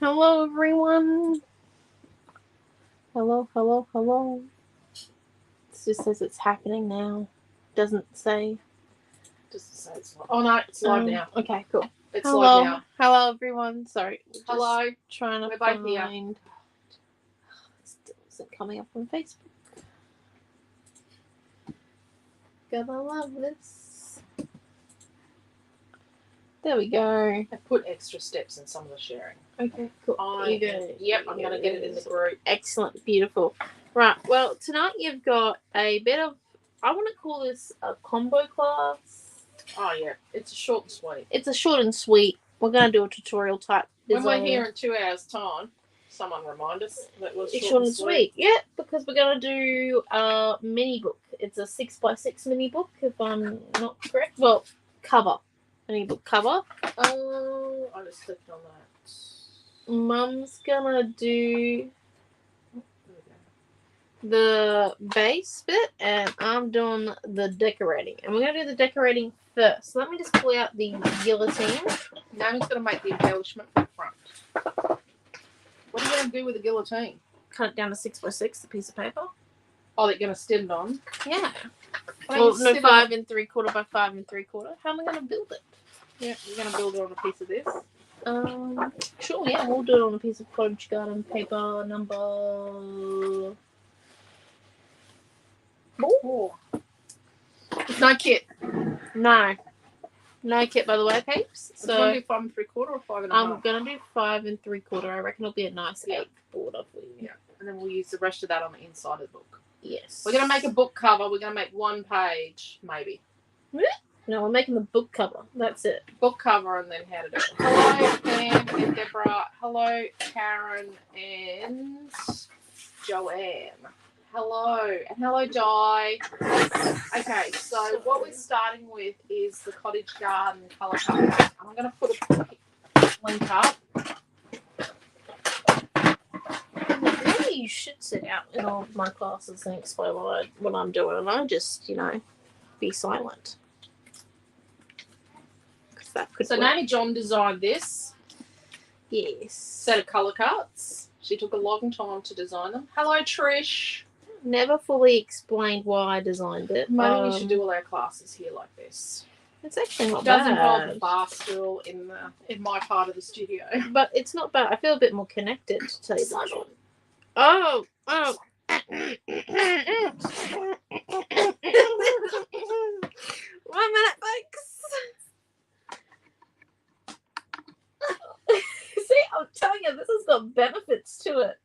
Hello, everyone. Hello, hello, hello. It just says it's happening now. Doesn't say. Just to say it's live. Oh no, it's live now. Okay, cool. It's hello, live now. hello, everyone. Sorry. Hello. Trying to We're both here. find. It still isn't coming up on Facebook. Gonna love this. There we go. I put extra steps in some of the sharing. Okay, cool. I'm gonna get it in the group. Excellent, beautiful. Right, well, tonight you've got a bit of, I want to call this a combo class. Oh yeah, it's short and sweet. It's a short and sweet. We're going to do a tutorial type design. When we're here in 2 hours' time, someone remind us that was short and sweet. Yeah, because we're going to do a mini book. It's a 6x6 mini book, if I'm not correct. Well, cover. Mini book cover. Oh, I just clicked on that. Mum's going to do the base bit, and I'm doing the decorating. And we're going to do the decorating first. So let me just pull out the guillotine. Naomi's going to make the embellishment for the front. What are you going to do with the guillotine? Cut it down to 6x6, the piece of paper. Oh, they're going to stand on? Yeah. Well, no, 5 3/4 by 5 3/4. How am I going to build it? Yeah, you're going to build it on a piece of this? Sure, yeah, we'll do it on a piece of cottage garden paper number 4. No kit. No kit, by the way, peeps. So you want to do 5 3/4 or 5 1/2? I'm gonna do 5 3/4. I reckon it'll be a nice 8th border for you. Yeah, and then we'll use the rest of that on the inside of the book. Yes. We're gonna make a book cover. We're gonna make 1 page, maybe. No, we're making the book cover. That's it. Book cover, and then how to do it. Hello, Pam and Deborah. Hello, Karen and Joanne. Hello, and hello, Di. Okay, so what we're starting with is the cottage garden colour card. I'm going to put a link up. Maybe you should sit out in all of my classes and explain what I'm doing, and I just, be silent. That could so Naomi-Jon designed this. Yes. Set of colour cards. She took a long time to design them. Hello, Trish. Never fully explained why I designed it. Maybe we should do all our classes here like this. It's actually not bad. It does bad. involve the bar stool in my part of the studio. But it's not bad. I feel a bit more connected, to tell you the truth. Oh. 1 minute, folks. See, I'm telling you, this has got benefits to it.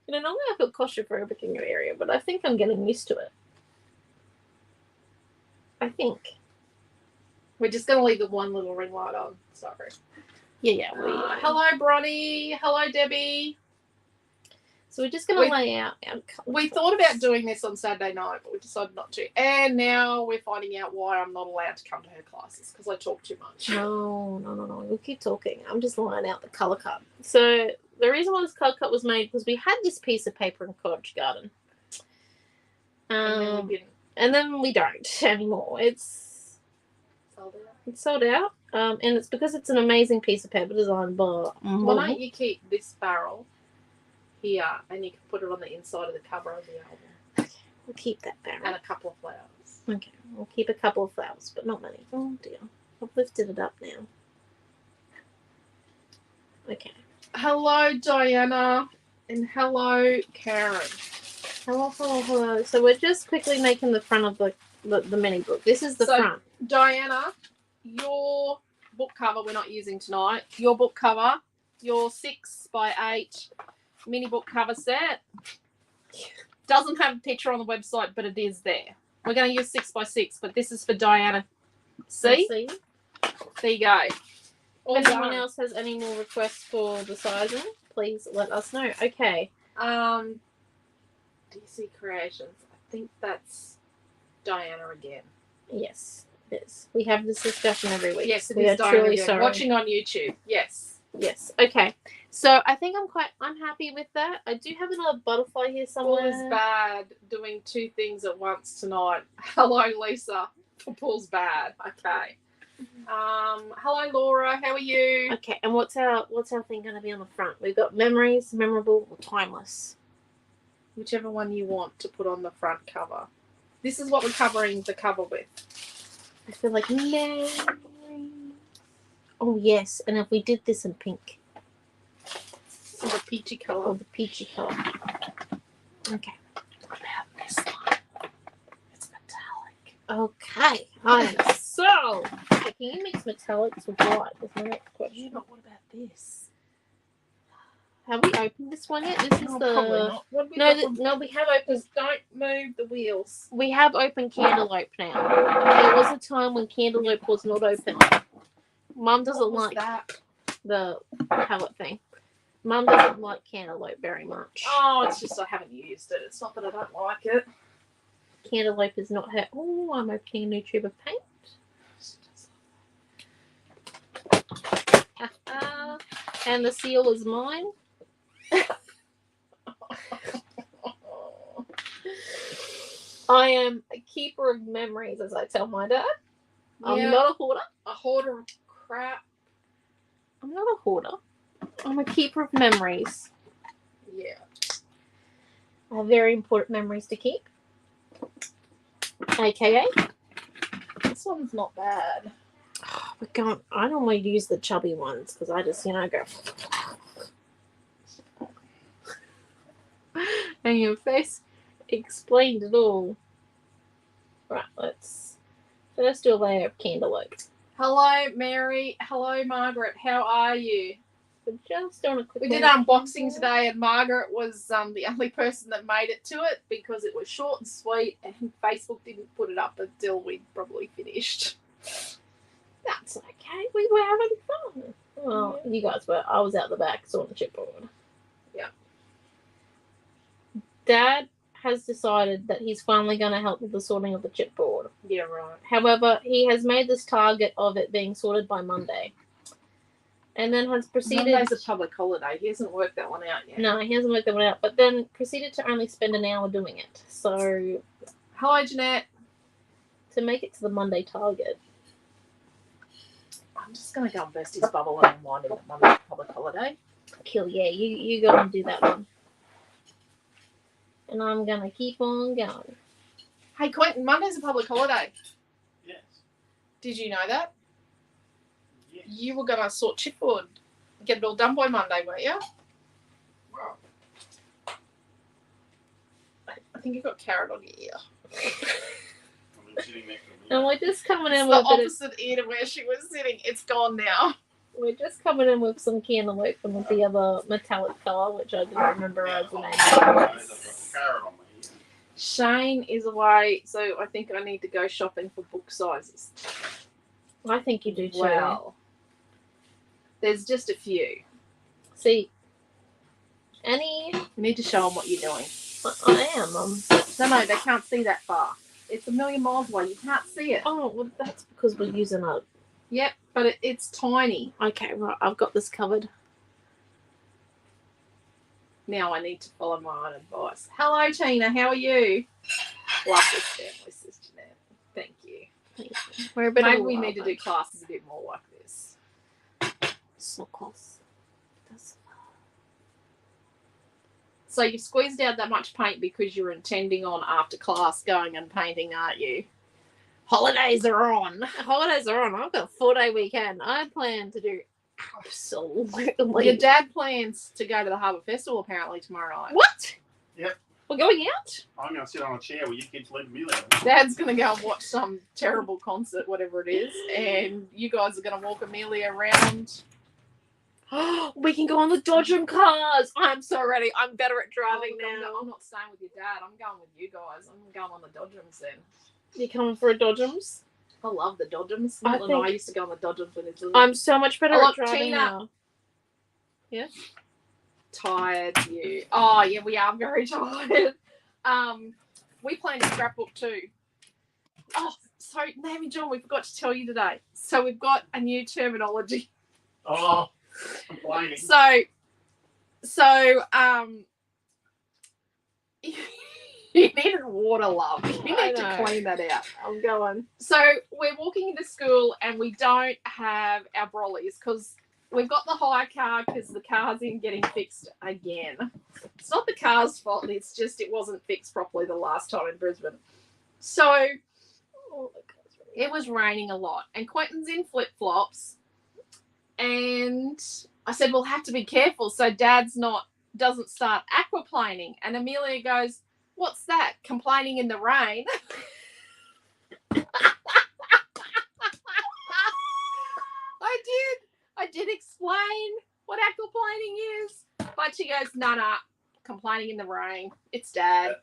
Normally I feel claustrophobic in your area, but I think I'm getting used to it. I think. We're just going to leave the one little ring light on. Sorry. Yeah. Hello, Bronnie. Hello, Debbie. So we're just going to lay out our colours. We thought about doing this on Saturday night, but we decided not to. And now we're finding out why I'm not allowed to come to her classes, because I talk too much. No. We'll keep talking. I'm just laying out the colour card. So the reason why this colour card was made was we had this piece of paper in Cottage Garden. And then we don't anymore. It's sold out. And it's because it's an amazing piece of paper designed by Mum. Why don't you keep this barrel here, and you can put it on the inside of the cover of the album. Okay, we'll keep that barrel. And a couple of flowers. Okay, we'll keep a couple of flowers, but not many. Oh dear, I've lifted it up now. Okay. Hello, Diana, and hello, Karen. Hello. So we're just quickly making the front of the mini book. This is the front. Diana, your book cover we're not using tonight. Your book cover, your 6x8 mini book cover set doesn't have a picture on the website, but it is there. We're going to use 6x6, but this is for Diana. See? There you go. If anyone else has any more requests for the sizing, please let us know. Okay. DC Creations. I think that's Diana again. Yes, it is. We have this discussion every week. Yes, it is Diana again. Sorry. Watching on YouTube. Yes. Okay. So I think I'm happy with that. I do have another butterfly here somewhere. Paul's bad doing 2 things at once tonight. Hello, Lisa. Paul's bad. Okay. Hello, Laura. How are you? Okay, and what's our thing going to be on the front? We've got memories, memorable, or timeless. Whichever one you want to put on the front cover. This is what we're covering the cover with. I feel like memories. Oh yes, and if we did this in pink, So the peachy colour. or the peachy color. Okay. What about this one? It's metallic. Okay. I'm so. Okay, can you mix metallics with white? That's my next question. But what about this? Have we opened this one yet? This is No, the. probably not. What have we No, got no, we have opened. Just don't move the wheels. We have open cantaloupe now. There was a time when cantaloupe was not open. Mum doesn't What was like that? the palette thing. Mum doesn't like cantaloupe very much. Oh, it's just I haven't used it. It's not that I don't like it. Cantaloupe is not her. Oh, I'm opening a new tube of paint. And the seal is mine. I am a keeper of memories, as I tell my dad. I'm not a hoarder. A hoarder of crap. I'm not a hoarder. I'm a keeper of memories. Yeah. I have very important memories to keep. AKA. This one's not bad. We're going. I normally use the chubby ones because I just, go. And your face explained it all. Right, let's first do a layer of cantaloupe. Hello, Mary. Hello, Margaret. How are you? We're just doing a quick. We did unboxing today, and Margaret was the only person that made it to it because it was short and sweet, and Facebook didn't put it up until we'd probably finished. That's okay. We were having fun. Well, you guys were. I was out the back sorting chipboard. Yeah. Dad has decided that he's finally going to help with the sorting of the chipboard. Yeah, right. However, he has made this target of it being sorted by Monday. And then has proceeded... Monday's a public holiday. He hasn't worked that one out yet. No, he hasn't worked that one out. But then proceeded to only spend an hour doing it. So... Hello, Jeanette. To make it to the Monday target. I'm just going to go and burst his bubble and unwind him at Monday's public holiday. Kill, yeah. You go and do that one. And I'm going to keep on going. Hey, Quentin, Monday's a public holiday. Yes. Did you know that? Yes. You were going to sort chipboard, get it all done by Monday, weren't you? Well, I think you got carrot on your ear. I've been sitting next to me. And we're just coming in It's with the a bit of... opposite ear to where she was sitting. It's gone now. We're just coming in with some cantaloupe and with the other metallic colour, which I didn't remember as the name. I've got carrot on my ear. Shane is away, so I think I need to go shopping for book sizes. I think you do too. Well, there's just a few. See, Annie, You need to show them what you're doing. I am. No, they can't see that far. It's a million miles away. You can't see it. Oh, well, that's because we're using a... Yep, but it's tiny. Okay, right, I've got this covered. Now I need to follow my own advice. Hello, Tina. How are you? Love this family, Sis Jeanette. Thank you. We're a bit Maybe of a we wild need to do bunch. classes a bit more like this. So close. That's... So you've squeezed out that much paint because you're intending on after class going and painting, aren't you? Holidays are on. Holidays are on. I've got a 4-day weekend. I plan to do absolutely... Your dad plans to go to the Harbour Festival apparently tomorrow night. What? Yep. We're going out? I'm going to sit on a chair where you kids leave me there. Dad's going to go and watch some terrible concert, whatever it is, and you guys are going to walk Amelia around. We can go on the Dodgem cars. I'm so ready. I'm better at driving now. I'm not staying with your dad. I'm going with you guys. I'm going on the Dodgems then. You coming for a Dodgems? I love the Dodgems. I Mel and I think- used to go on the Dodgems when it's I'm so much better Oh, at driving Tina. now. tired. You. Oh yeah, we are very tired. We planned a scrapbook too. Oh, so Naomi-Jon, we forgot to tell you today. So we've got a new terminology. Oh, complaining. So You needed water, love. You I need to know. clean that out. I'm going. So we're walking into school and we don't have our brollies because we've got the hire car because the car's in getting fixed again. It's not the car's fault. It's just it wasn't fixed properly the last time in Brisbane. So it was raining a lot and Quentin's in flip-flops and I said, we'll have to be careful so Dad's doesn't start aquaplaning. And Amelia goes, what's that? Complaining in the rain. I did explain what aquaplaning is, but she goes, no, complaining in the rain. It's Dad.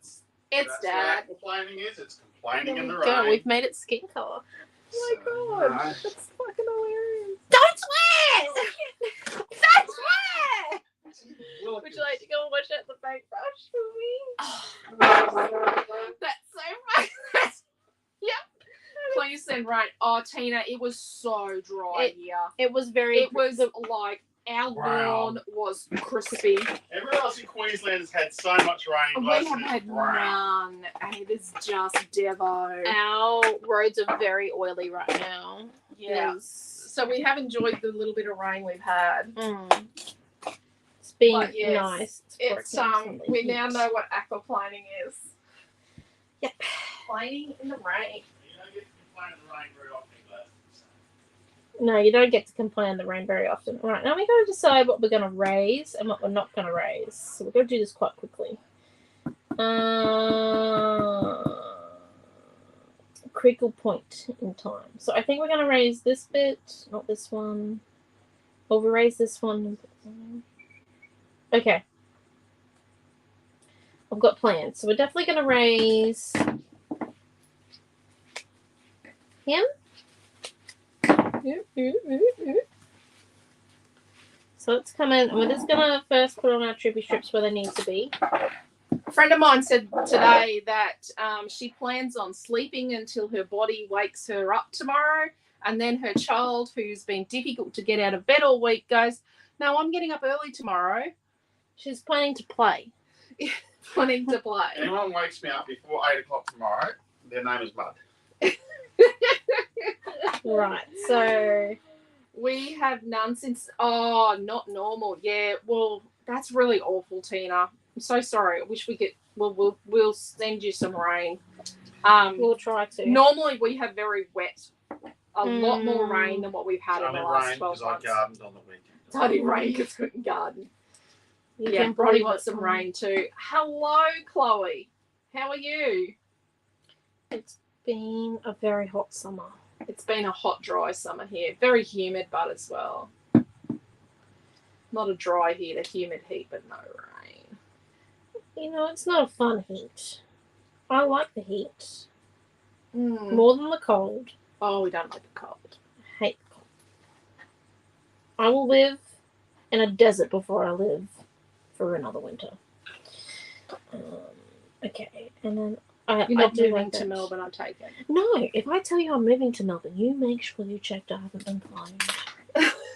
It's Dad. What complaining is. It's complaining in the There we go. rain. We've made it skin colour. Oh my God, No. that's fucking hilarious. Don't swear! Don't swear! Look, Would you like to go and wash out the paintbrush for me? That's so funny. Yep. Please send rain. Oh, Tina, it was so dry here. It was very. It was like our lawn was crispy. everyone else in Queensland has had so much rain. We have had none, and it is just devo. Our roads are very oily right now. Yeah. So we have enjoyed the little bit of rain we've had. It's been But yes, nice. It's we now know what aquaplaning is. Yep. Planing in the rain. You don't get to complain in the rain very often, but No, you don't get to complain in the rain very often. Right, now we got to decide what we're going to raise and what we're not going to raise. So we're going to do this quite quickly. Critical point in time. So I think we're going to raise this bit, not this one. Or we raise this one. Okay. I've got plans. So we're definitely going to raise him. So let's come in, and we're just gonna first put on our trippy strips where they need to be. A friend of mine said today that she plans on sleeping until her body wakes her up tomorrow, and then her child, who's been difficult to get out of bed all week, goes, "No, I'm getting up early tomorrow." She's planning to play. Planning to play. anyone wakes me up before 8 o'clock tomorrow, their name is Mud. Right. So We have none since. Oh, not normal. Yeah. Well, that's really awful, Tina. I'm so sorry. I wish we could. We'll send you some rain. we'll try to. Normally we have very wet, a lot more rain than what we've had in Only the last rain 12 because I months. gardened on the weekend. It's only rain because couldn't garden. You Yeah, can Brodie believe wants it. some rain too. Hello, Chloe. How are you? It's been a very hot summer. It's been a hot, dry summer here. Very humid, but as well. Not a dry heat, a humid heat, but no rain. You know, it's not a fun heat. I like the heat Mm. more than the cold. Oh, we don't like the cold. I hate the cold. I will live in a desert before I live for another winter. Okay, and then You're I not do moving like to that. Melbourne, I take it. No, if I tell you I'm moving to Melbourne, you make sure you checked I haven't been cloned.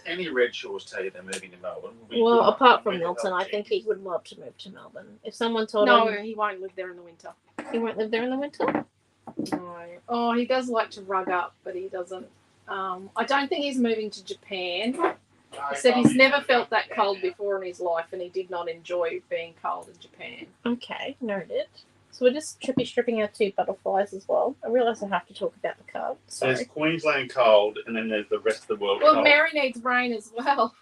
Any Redshaws tell you they're moving to Melbourne. will be Well, good apart from mental Milton, health I think check. he would love to move to Melbourne. If someone told No, him he won't live there in the winter. he won't live there in the winter, No. Oh, he does like to rug up, but he doesn't. I don't think he's moving to Japan. No, He said he's Bobby, never don't felt go that to cold Japan. before in his life, and he did not enjoy being cold in Japan. okay, noted. So we're just stripping our two butterflies as well. I realise I have to talk about the card. Sorry. There's Queensland cold, and then there's the rest of the world Well, cold. Mary needs rain as well.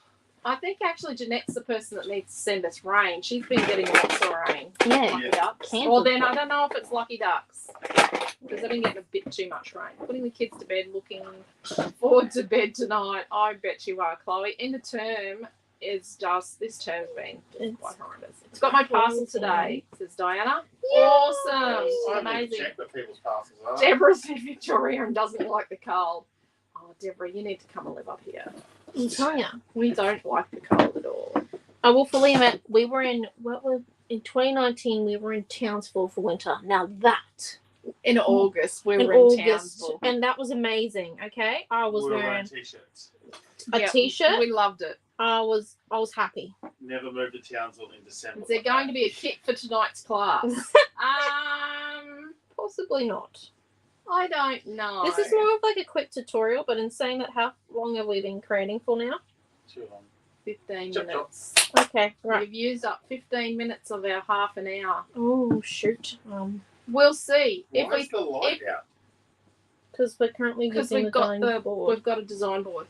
I think actually Jeanette's the person that needs to send us rain. She's been getting lots of rain. Yeah. Lucky Yeah. ducks. Cancelled Or then it. I don't know if it's lucky ducks because they've been getting a bit too much rain. Putting the kids to bed, looking forward to bed tonight. I bet you are, Chloe. End of term is just this term's been quite horrendous. It's got my parcel today, says Diana. Awesome. I haven't even Amazing. checked what people's parcels are. Deborah's in Victoria and doesn't like the cold. Oh, Deborah, you need to come and live up here. I'm telling you. We don't like the cold at all. I will fully admit, we were in 2019. We were in Townsville for winter. Now that In August, we in were in August, Townsville. and that was amazing. Okay, I was We were wearing t-shirts. a Yeah, t-shirt. We loved it. I was happy. Now never move to Townsville in December. Is there going to be a kit for tonight's class? Possibly not. I don't know. This is more of like a quick tutorial, but in saying that, how long have we been creating for now? Too long. 15 Chop, minutes. Okay, right. We've used up 15 minutes of our half an hour. Oh shoot. We'll see. Why is the light out? Because we're currently Because using we've got board. we've got a design board.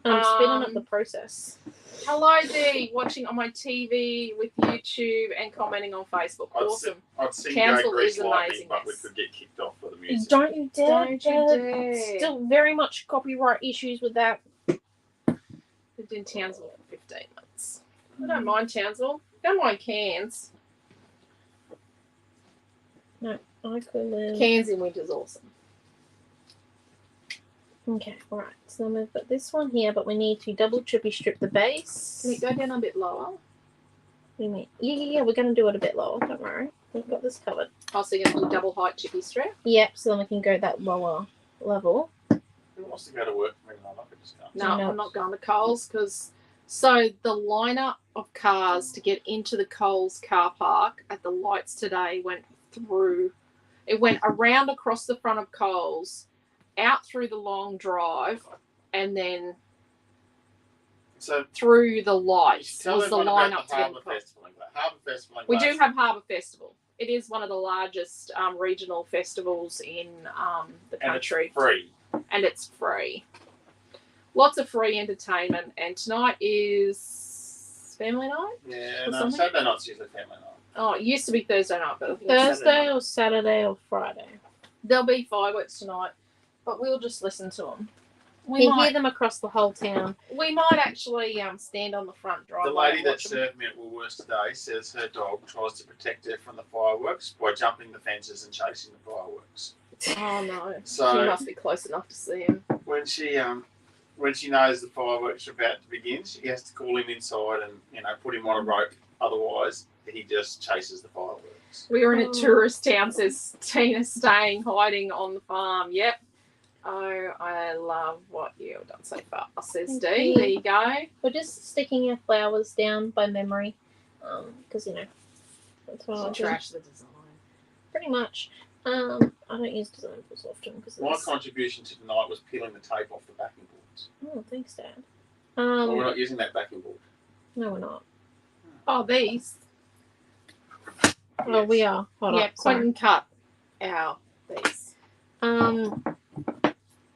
Speeding up the process. Hello, Dee, watching on my TV with YouTube and commenting on Facebook. Awesome. I'd sing Townsville Go Grease is Lightning, amazing, but we yes. could get kicked off for the music. Don't you dare! Don't you dare. Still very much copyright issues with that. Lived in Townsville for 15 months. I don't mind Townsville. Don't mind Cairns. No, I could live. Cairns in winter's awesome. Okay, right. So then we've got this one here, but we need to double trippy strip the base. Can it go down a bit lower? What do you mean? Yeah, we're going to do it a bit lower. Don't worry. We've got this covered. Oh, so you're going to do double height chippy strap? Yep, so then we can go that lower level. Who wants to go to work for me tonight? I could just go. No, No. I'm not going to Coles because so the lineup of cars to get into the Coles car park at the lights today went through. It went around across the front of Coles, out through the long drive, and then So through the lights tell was the everyone lineup about to the get Harbour in Coles. Festival. Harbour Festival. We do have Harbour Festival. It is one of the largest regional festivals in the country. And it's free. And it's free. Lots of free entertainment, and tonight is family night. Yeah, Or no, something? Saturday night's usually family night. Oh, it used to be Thursday night, but I think it's Saturday Thursday night. or Saturday or Friday. There'll be fireworks tonight, but we'll just listen to them. You can hear them across the whole town. We might actually stand on the front driveway. The lady and that watch them. served me at Woolworths today says her dog tries to protect her from the fireworks by jumping the fences and chasing the fireworks. Oh no! So- She must be close enough to see him. When she knows the fireworks are about to begin, she has to call him inside and put him on a rope. Otherwise, he just chases the fireworks. We were in a Oh. tourist town, says Tina, staying, hiding on the farm. Yep. Oh, I love what you have done so far, says Thank Dee. you. There you go. We're just sticking our flowers down by memory. Because, that's what I do. Trash the design. Pretty much. I don't use design tools often because My contribution to tonight was peeling the tape off the backing boards. Oh, thanks, Dad. Well, we're not using that backing board. No, we're not. Oh, these. Oh, we are. Hold Yeah, on. Sorry. Quentin cut our these.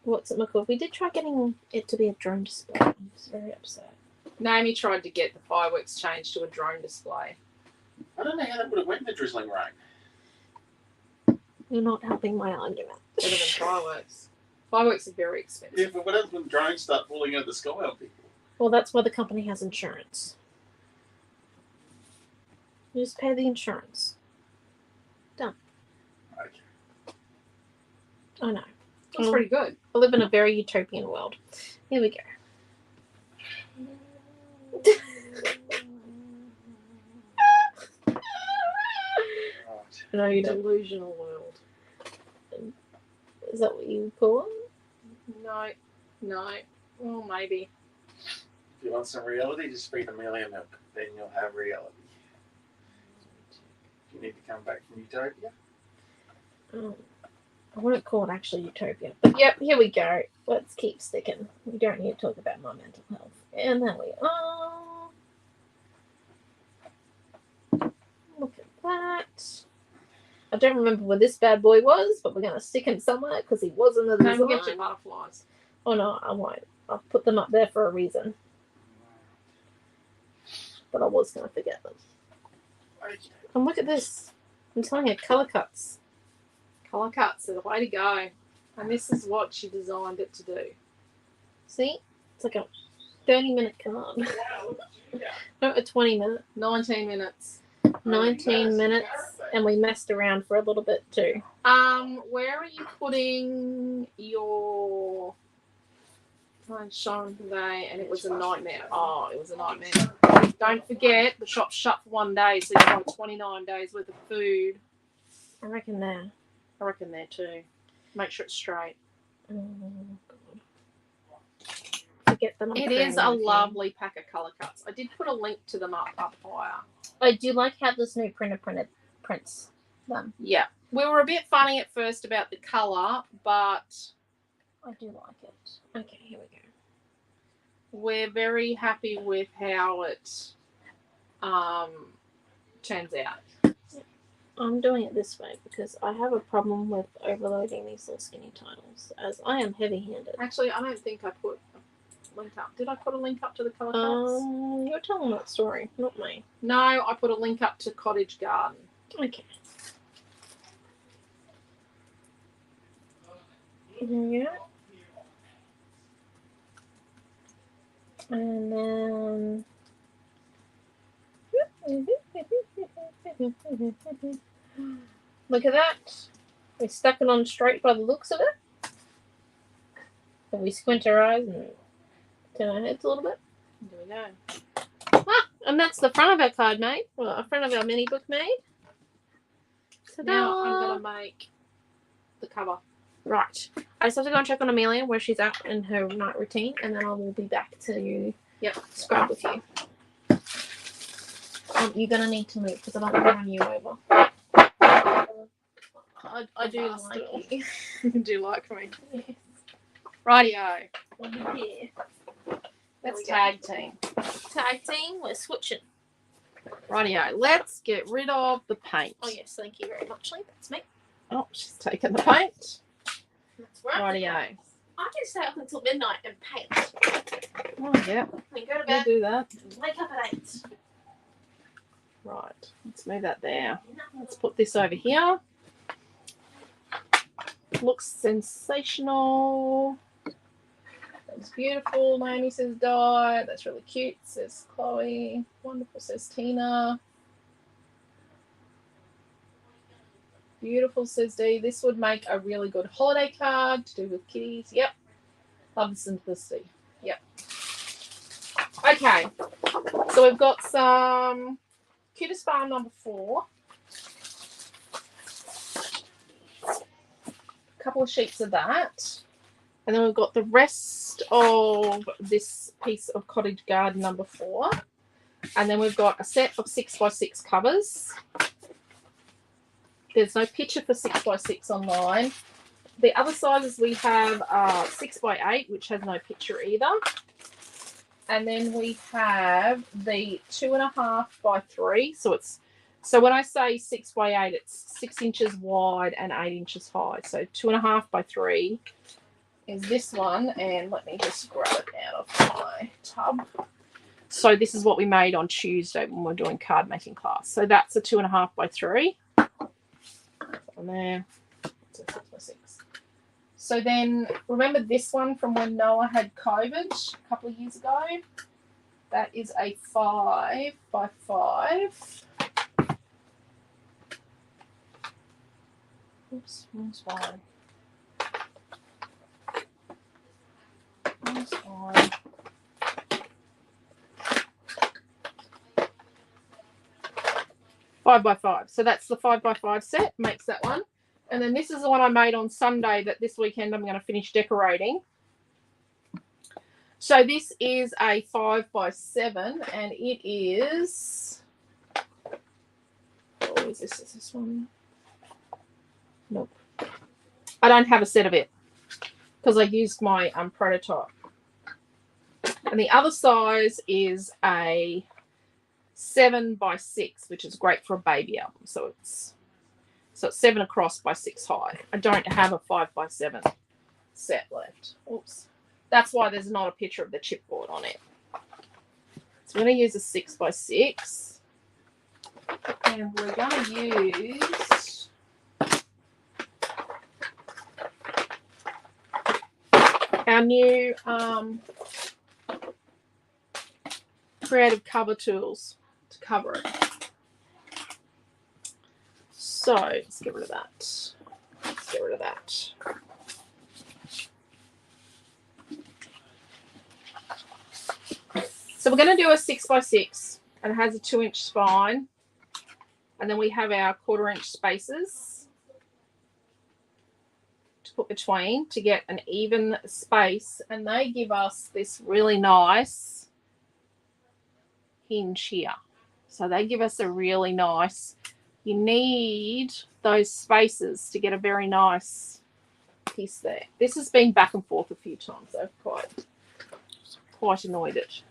What's it called? We did try getting it to be a drone display. I was very upset. Naomi tried to get the fireworks changed to a drone display. I don't know how that would have went in the drizzling rain. You're not helping my argument. Better than fireworks. Fireworks are very expensive. Yeah, but what happens when drones start falling out of the sky on people? Well, that's why the company has insurance. You just pay the insurance. Okay. I know. That's pretty good. I live in a very utopian world. Here we go. Right. No, you don't. Delusional world. Is that what you call it? No. Well, maybe. If you want some reality, just feed Amelia milk. Then you'll have reality. You need to come back from Utopia. I wouldn't call it actually utopia. But yep, here we go. Let's keep sticking. We don't need to talk about my mental health. And there we are. Look at that. I don't remember where this bad boy was, but we're going to stick him somewhere because he was in the Don't design. forget your butterflies. Oh no, I won't. I'll put them up there for a reason. But I was going to forget them. Okay. And look at this. I'm telling you, colour cuts. Colour cuts are the way to go. And this is what she designed it to do. See? It's like a 30-minute card. Wow, look at you. Yeah. No, a 20-minute. 19 minutes. 19 minutes. And we messed around for a little bit too. Where are you putting your showing today? And it was a nightmare. Oh, it was a nightmare. Don't forget, the shop's shut for 1 day, so you've got 29 days worth of food. I reckon there. I reckon there too. Make sure it's straight. Oh, God. get them. It is a lovely pack of colour cuts. I did put a link to them up higher. I do like how this new printer prints them. Yeah. We were a bit funny at first about the colour, but I do like it. Okay, here we go. We're very happy with how it turns out. I'm doing it this way because I have a problem with overloading these little skinny titles, as I am heavy-handed. Actually, I don't think I put a link up. Did I put a link up to the colour cuts? You're telling that story, not me. No, I put a link up to Cottage Garden. Okay. Yeah. And then look at that. We stuck it on straight by the looks of it. If we squint our eyes and turn our heads a little bit. There we go. And that's the front of our card made. Well, the front of our mini book made. Ta-da! Now I'm going to make the cover. Right. I just have to go and check on Amelia where she's at in her night routine, and then I will be back to you. Yep. Scrub with you. You're going to need to move because I don't want to run you over. I do like you. You do like me. Yes. Rightio. Yeah. Let's tag team. Tag team, we're switching. Rightio. Let's get rid of the paint. Oh, yes, thank you very much, Lee. That's me. Oh, she's taken the paint. That's right. Rightio. I can stay up until midnight and paint. Oh, yeah. And go to We'll bed do that. and wake up at 8. Right. Let's move that there. Let's put this over here. Looks sensational. That's beautiful. Naomi says Di. That's really cute, says Chloe. Wonderful, says Tina. Beautiful, says Dee. This would make a really good holiday card to do with kitties. Yep. Love the simplicity. Yep. Okay. So we've got some Cutest Farm number 4. A couple of sheets of that. And then we've got the rest of this piece of Cottage Garden number 4. And then we've got a set of 6x6 covers. There's no picture for 6x6 online. The other sizes we have are 6x8, which has no picture either. And then we have the 2.5x3. So when I say 6x8, it's 6 inches wide and 8 inches high. So 2.5x3 is this one. And let me just grab it out of my tub. So this is what we made on Tuesday when we're doing card making class. So that's a 2.5x3. On there. It's a 6x6. So then, remember this one from when Noah had COVID a couple of years ago? That is a 5x5. Oops, wrong spine. Wrong spine. Five by 5. So that's the 5x5 set, makes that one. And then this is the one I made on Sunday that this weekend I'm going to finish decorating. So this is a 5x7 and it is... Oh, is this one? Nope. I don't have a set of it because I used my prototype. And the other size is a 7x6, which is great for a baby album. So it's 7 across by 6 high. I don't have a 5x7 set left. Oops. That's why there's not a picture of the chipboard on it. So we're going to use a 6x6. And we're going to use our new creative cover tools to cover it. So let's get rid of that. Let's get rid of that. So we're going to do a 6x6 and it has a 2-inch spine. And then we have our 1/4 inch spaces to put between to get an even space, and they give us this really nice hinge here. So they give us a really nice, you need those spaces to get a very nice piece there. This has been back and forth a few times. I've quite annoyed it.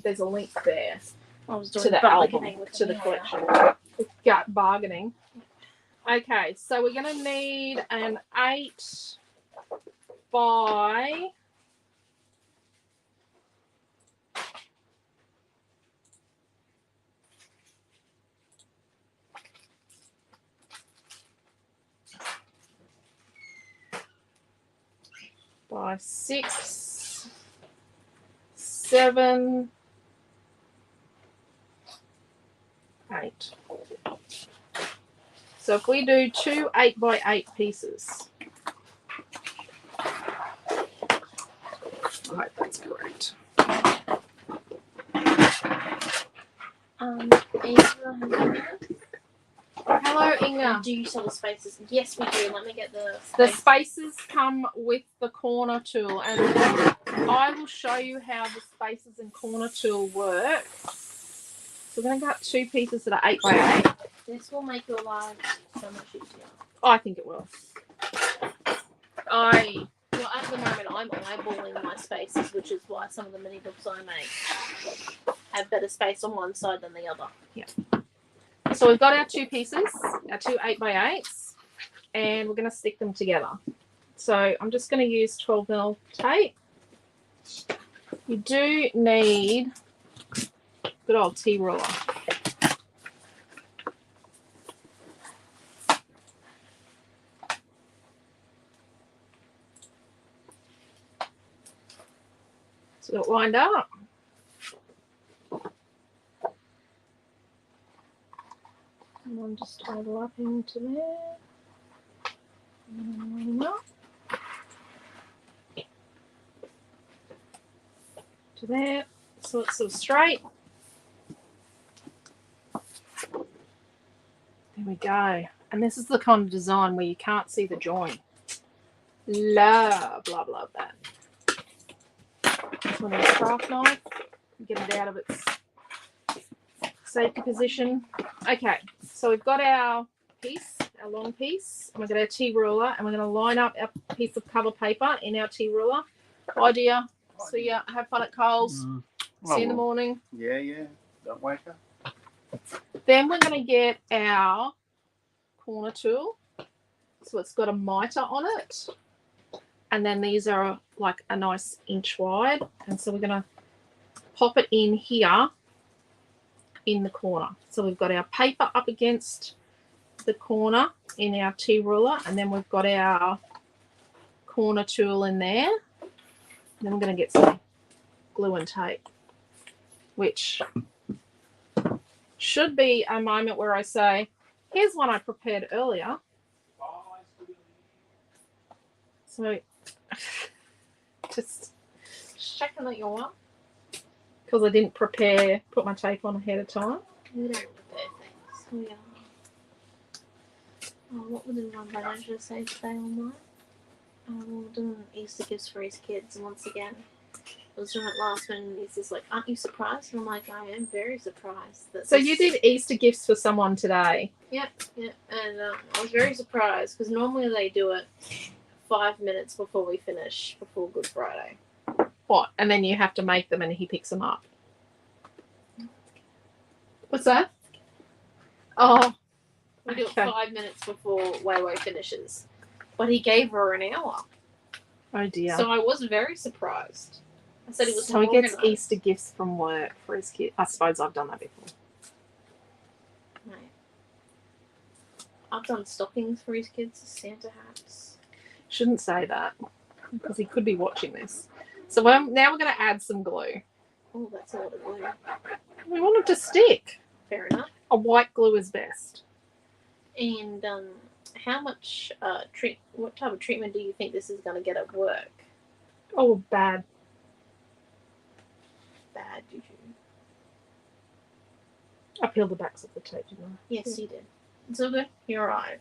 There's a link there I was doing to the album, bargaining with to the Amelia. collection. With gut bargaining. Okay, so we're going to need an 8 by 6, 7, 8. So if we do 2 8 by 8 pieces, I hope that's correct. Hello, Inga. Do you sell the spaces? Yes, we do. Let me get the The space. spaces come with the corner tool, and I will show you how the spaces and corner tool work. So we're going to cut 2 pieces that are 8 by 8. This will make your life so much easier. I think it will. Well, at the moment, I'm eyeballing my spaces, which is why some of the mini books I make have better space on one side than the other. Yeah. So we've got our 2 pieces, our 2 8 by 8s, and we're going to stick them together. So I'm just going to use 12mm tape. You do need good old tea ruler. So got it lined up. And one just overlapping to there. And line up. To there. So it's sort of straight. There we go. And this is the kind of design where you can't see the join. Love that. This one is a craft knife. Get it out of its safety position. Okay, so we've got our piece, our long piece, and we've got our tea ruler, and we're going to line up our piece of cover paper in our tea ruler. Bye, dear. See ya. Have fun at Coles. See you in the morning. Yeah. Don't wake up. Then we're going to get our corner tool. So it's got a mitre on it. And then these are like a nice inch wide. And so we're going to pop it in here in the corner. So we've got our paper up against the corner in our tea ruler. And then we've got our corner tool in there. And then we're going to get some glue and tape, which should be a moment where I say, here's one I prepared earlier. So just checking that you're up, because I didn't put my tape on ahead of time. We don't prepare things. We are. Oh, what would the one manager say today online? We're doing Easter gifts for his kids, and once again, I was doing it last minute, and he's just like, "Aren't you surprised?" And I'm like, "I am very surprised." That So you did Easter gifts for someone today? Yeah, and I was very surprised because normally they do it 5 minutes before we finish, before Good Friday. What? And then you have to make them and he picks them up. What's that? Oh, We do it okay. 5 minutes before Weiwei finishes. But he gave her an hour. Oh dear. So I was very surprised. I said he was So he gets organised. Easter gifts from work for his kid. I suppose I've done that before. Right. I've done stockings for his kids, Santa hats. Shouldn't say that because he could be watching this. So now we're going to add some glue. Oh, that's a lot of glue. We want it to stick. Fair enough. A white glue is best. And how much what type of treatment do you think this is going to get at work? Oh, bad. Bad, did you? I peeled the backs of the tape, didn't I? Yes, you did. It's all good. You're right.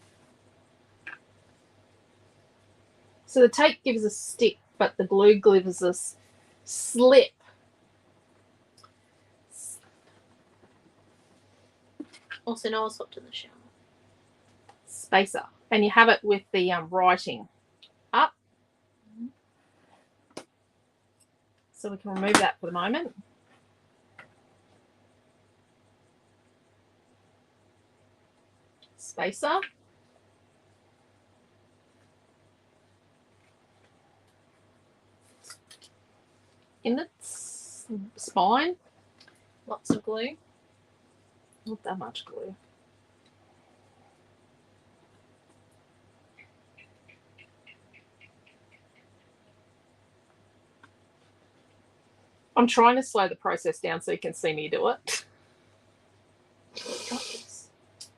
So the tape gives us stick, but the glue gives us slip. Also, Noah's hopped in the shower. Spacer. And you have it with the writing up. So we can remove that for the moment. Spacer. In its spine. Lots of glue. Not that much glue. I'm trying to slow the process down so you can see me do it. Got this.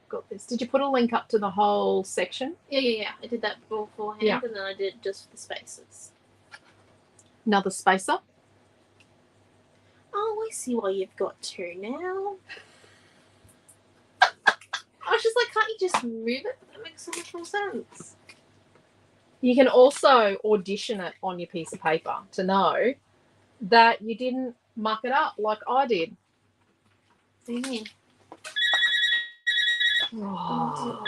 Got this. Did you put a link up to the whole section? Yeah. I did that beforehand, Yeah. and then I did just the spaces. Another spacer. Oh, I see why you've got two now. I was just like, can't you just move it? That makes so much more sense. You can also audition it on your piece of paper to know that you didn't muck it up like I did. What do you mean? Oh.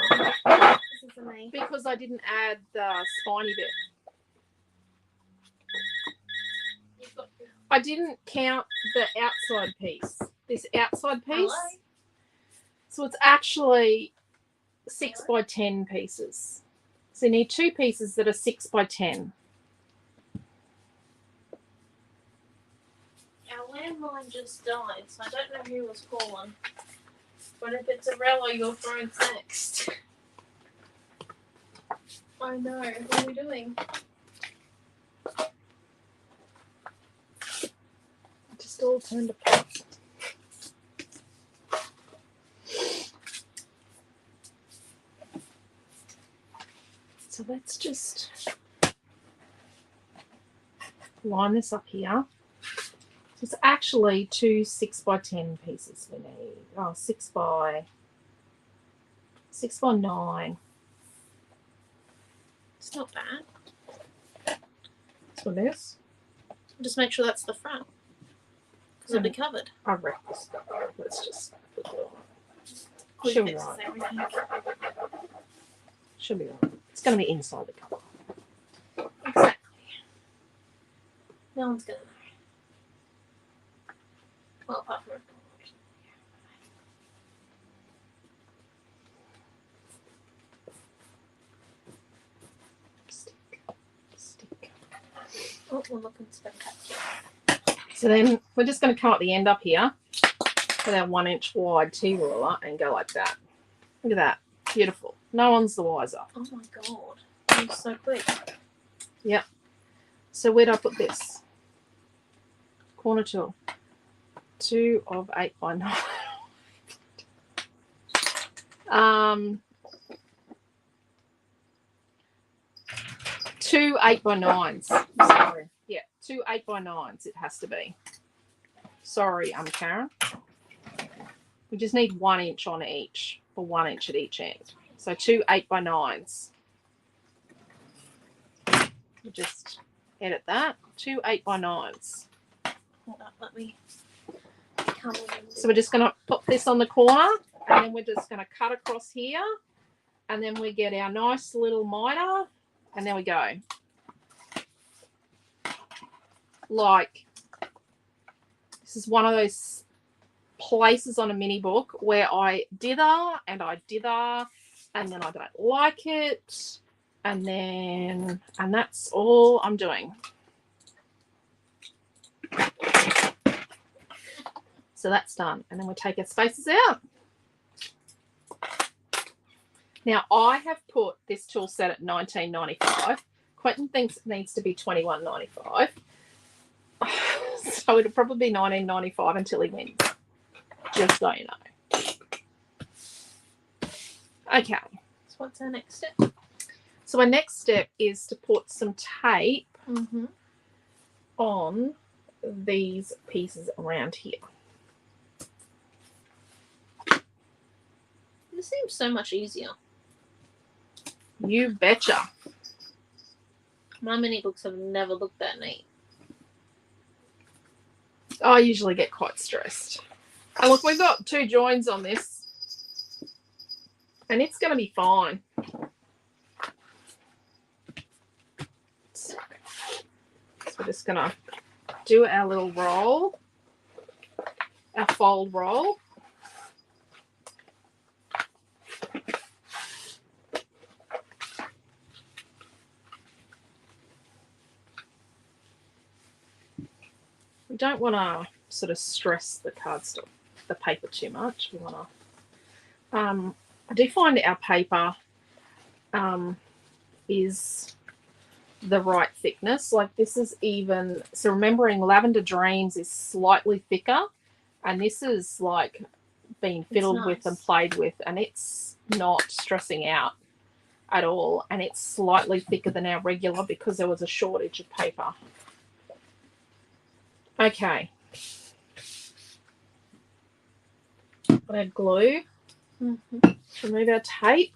This is amazing. Because I didn't add the spiny bit. I didn't count the outside piece. This outside piece. Hello? So it's actually 6 by 10 pieces. So you need two pieces that are 6 by 10. Our landline just died, so I don't know who was calling. But if it's a Rello, your phone's next. I know. What are we doing? Just all turned apart. So let's just line this up here. So it's actually two 6 by 10 pieces we need. Oh, 6 by 9. It's not bad. That's what it is. Just make sure that's the front. Because it'll be covered. I wrecked this stuff. Let's just put it on. Glue Should be fixes right. everything. Should be right. It's going to be inside the cover. Exactly. No one's gonna know. Well, apart from Stick. oh, we're looking spectacular. So then we're just going to come up the end up here with our 1 inch wide T-ruler and go like that. Look at that. Beautiful. No one's the wiser. Oh my god. That was so quick. Yep. So where do I put this? Corner tool. 2 of 8 by 9. 2 8 by 9s. Sorry. Yeah, 2 8 by 9s it has to be. Sorry, Karen. We just need 1 inch on each, or 1 inch at each end. So 2 8 by 9s. We'll just edit that. 2 8 by 9s. Hold up, let me come in. So we're just going to put this on the corner, and then we're just going to cut across here, and then we get our nice little miter, and there we go. Like, this is one of those places on a mini book where I dither, and then I don't like it, and that's all I'm doing. So that's done. And then we take our spaces out. Now I have put this tool set at $19.95. Quentin thinks it needs to be $21.95. So it'll probably be $19.95 until he wins. Just so you know. Okay. So what's our next step? So our next step is to put some tape Mm-hmm. on these pieces around here. This seems so much easier. You betcha. My mini books have never looked that neat. I usually get quite stressed. And look, we've got 2 joins on this, and it's going to be fine. So we're just going to do our little roll, our fold roll. We don't want to sort of stress the cardstock, the paper too much. We want to. I do find our paper is the right thickness. Like this is even, so remembering Lavender Dreams is slightly thicker, and this is like being fiddled with and played with, and it's not stressing out at all, and it's slightly thicker than our regular because there was a shortage of paper. Okay. Got our glue. Remove our tape.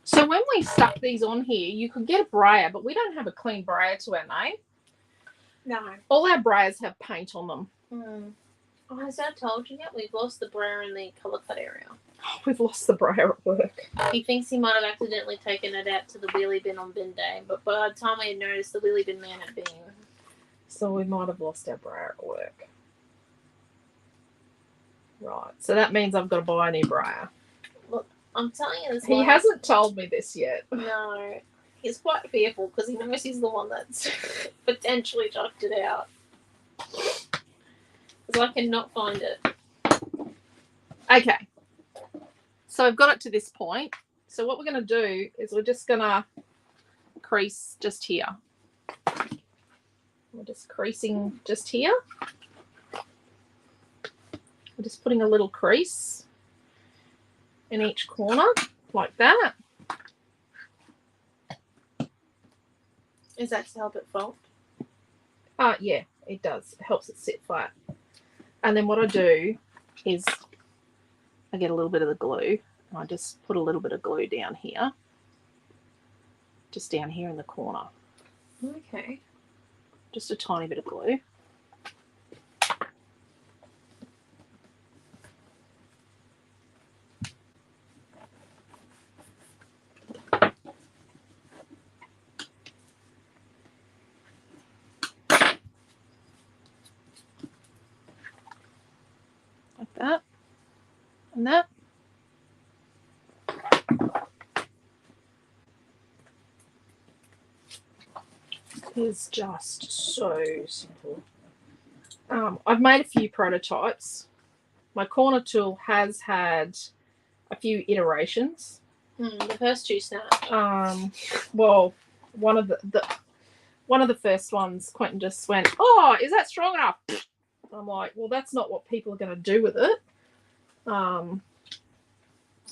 So when we stuck these on here, you could get a brayer, but we don't have a clean brayer to our name. No. All our brayers have paint on them. Oh, has Dad told you yet? We've lost the brayer in the colour cut area. Oh, we've lost the brayer at work. He thinks he might have accidentally taken it out to the wheelie bin on bin day, but by the time we had noticed, the wheelie bin man had been. So we might have lost our brayer at work. Right. So that means I've got to buy a new brayer. Look, I'm telling you this. He hasn't told me this yet. No. He's quite fearful because he knows he's the one that's potentially chucked it out. Because I cannot find it. Okay. So I've got it to this point. So what we're going to do is we're just going to crease just here. We're just creasing just here. We're just putting a little crease in each corner like that. Is that to help it fold? Yeah, it does. It helps it sit flat. And then what I do is I get a little bit of the glue and I just put a little bit of glue down here. Just down here in the corner. Okay. Just a tiny bit of glue. Like that. And that. Is just so simple. I've made a few prototypes. My corner tool has had a few iterations. The first two snapped. Well, one of the first ones, Quentin just went, "Oh, is that strong enough?" I'm like, "Well, that's not what people are going to do with it."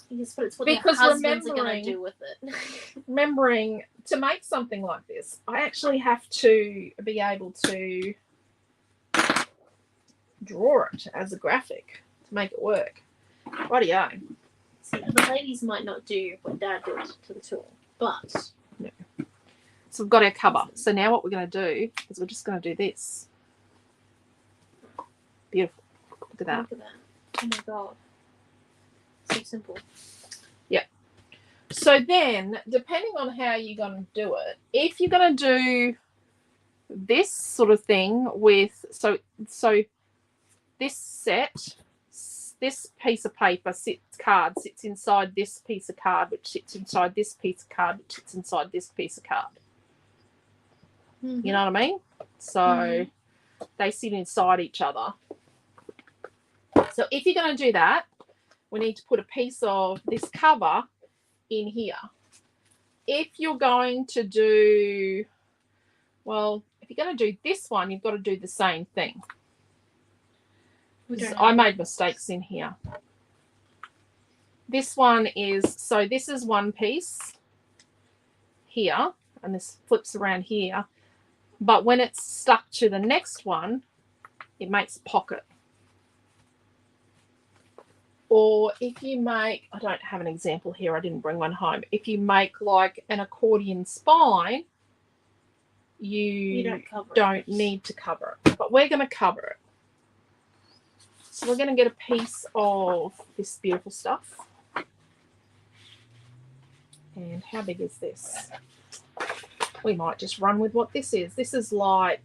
Yes, but it's what Because their husbands are going to do with it. Remembering to make something like this, I actually have to be able to draw it as a graphic to make it work. Rightio. See, the ladies might not do what Dad did to the tool, but no. So we've got our cover. So now what we're going to do is we're just going to do this. Beautiful. Look at that. Look at that. Oh my god. So simple. Yeah. So then, depending on how you're going to do it, if you're going to do this sort of thing with, so this set, this piece of paper sits inside this piece of card, which sits inside this piece of card, which sits inside this piece of card. Mm-hmm. You know what I mean? So they sit inside each other. So if you're going to do that, we need to put a piece of this cover in here. If you're going to do, well, if you're going to do this one, you've got to do the same thing. We don't I have made mistakes in here. This one is, so this is one piece here, and this flips around here. But when it's stuck to the next one, it makes a pocket. Or if you make, I don't have an example here, I didn't bring one home. If you make like an accordion spine, you don't need to cover it. But we're going to cover it. So we're going to get a piece of this beautiful stuff. And how big is this? We might just run with what this is. This is like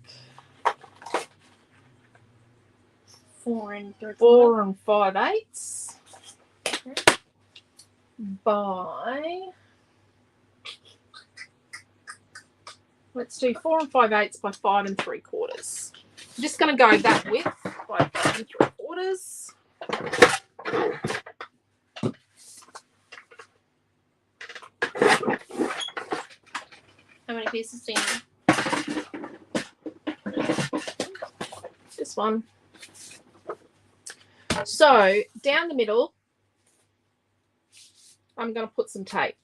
4 and 5/8 by, let's do 4 5/8 by 5 3/4. I'm just going to go that width by 5 3/4. How many pieces do you need? This one. So down the middle, I'm going to put some tape,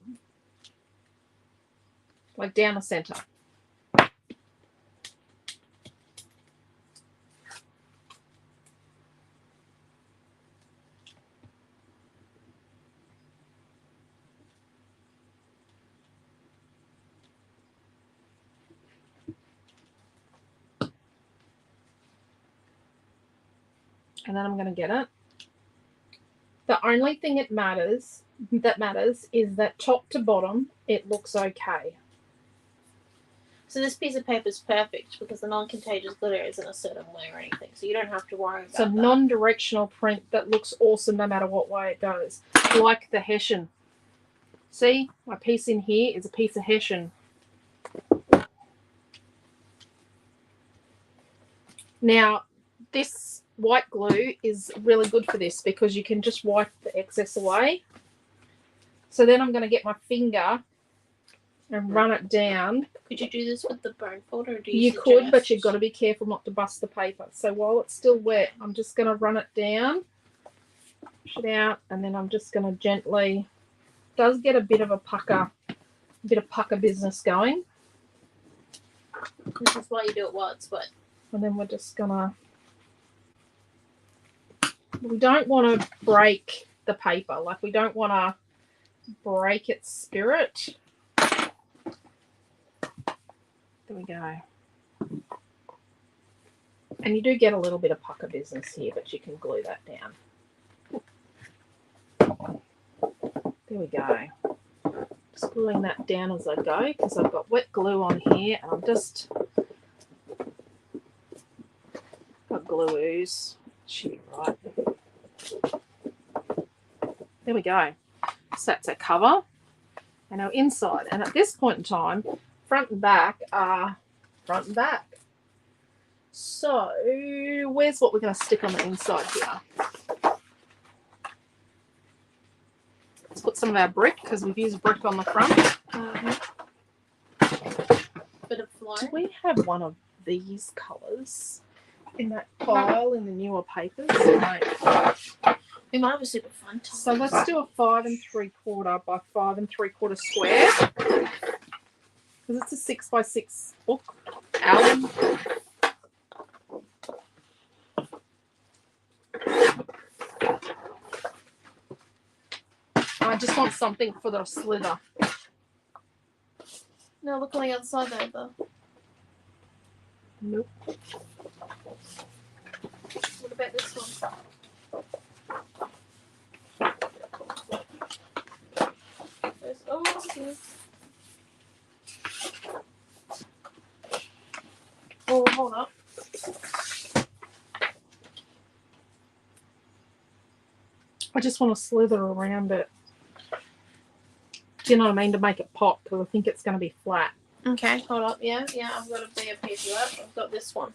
like down the center. And then I'm going to get it. The only thing that matters is that top to bottom, it looks okay. So this piece of paper is perfect because the non-contagious glitter isn't a certain way or anything. So you don't have to worry about It's a non-directional print that looks awesome no matter what way it goes. Like the Hessian. See, my piece in here is a piece of Hessian. Now, this white glue is really good for this because you can just wipe the excess away. So then I'm going to get my finger and run it down. Could you do this with the bone folder? Or do You could, but you've got to be careful not to bust the paper. So while it's still wet, I'm just going to run it down, push it out, and then I'm just going to gently, it does get a bit of pucker business going. This is why you do it while it's wet. And then we're just going to, we don't want to break the paper. Like we don't want to break its spirit. There we go. And you do get a little bit of pucker business here, but you can glue that down. There we go. Just gluing that down as I go because I've got wet glue on here and I'm just got glue ooze. Should be right. There we go. So that's our cover and our inside. And at this point in time, front and back are front and back. So where's what we're going to stick on the inside here? Let's put some of our brick because we've used brick on the front. Bit of flow. Do we have one of these colours in that pile in the newer papers? No. It might be super fun. So let's do a 5 3/4 by 5 3/4 square. Because it's a 6 by 6 book. Allen. I just want something for the slither. No, look on the outside though. Nope. What about this one? Oh, hold up. I just want to slither around it. Do you know what I mean? To make it pop because I think it's going to be flat. Okay, hold up. Yeah, I've got a bigger piece of that. I've got this one.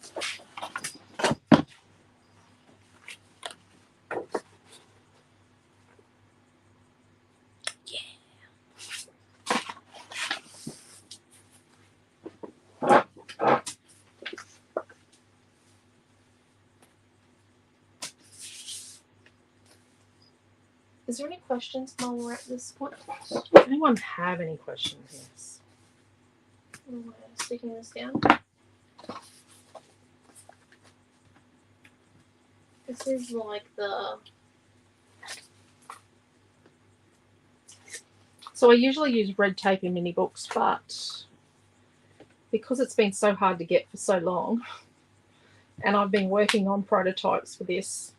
there any questions while we're at this point? Does anyone have any questions? Yes. We're sticking this down. This is like the. So I usually use red tape in mini books, but because it's been so hard to get for so long, and I've been working on prototypes for this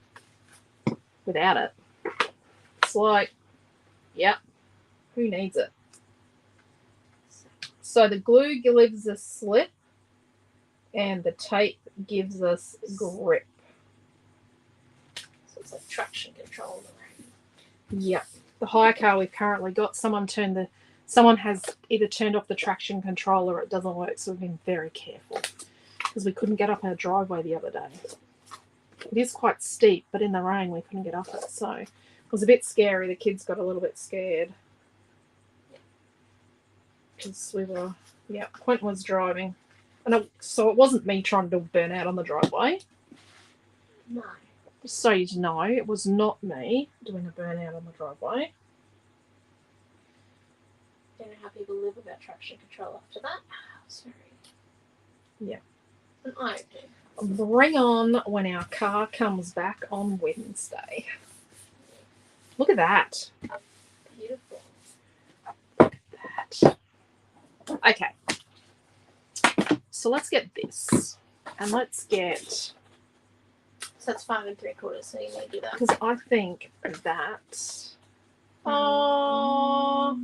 without it, it's like, yep, who needs it? So the glue gives us slip, and the tape gives us grip. So it's like traction control. Yep. The hire car we've currently got, someone has either turned off the traction control or it doesn't work, so we've been very careful because we couldn't get up our driveway the other day. It is quite steep, but in the rain we couldn't get up it, so it was a bit scary. The kids got a little bit scared because Quentin was driving, and so it wasn't me trying to do a burnout on the driveway. No. Just so you know, it was not me doing a burnout on the driveway. Don't know how people live without traction control after that. Sorry. Yeah. And I do. Bring on when our car comes back on Wednesday. Look at that. Beautiful. Look at that. Okay. So let's get this. And let's get... So that's 5 3/4, so you need to do that. Because I think that... Oh...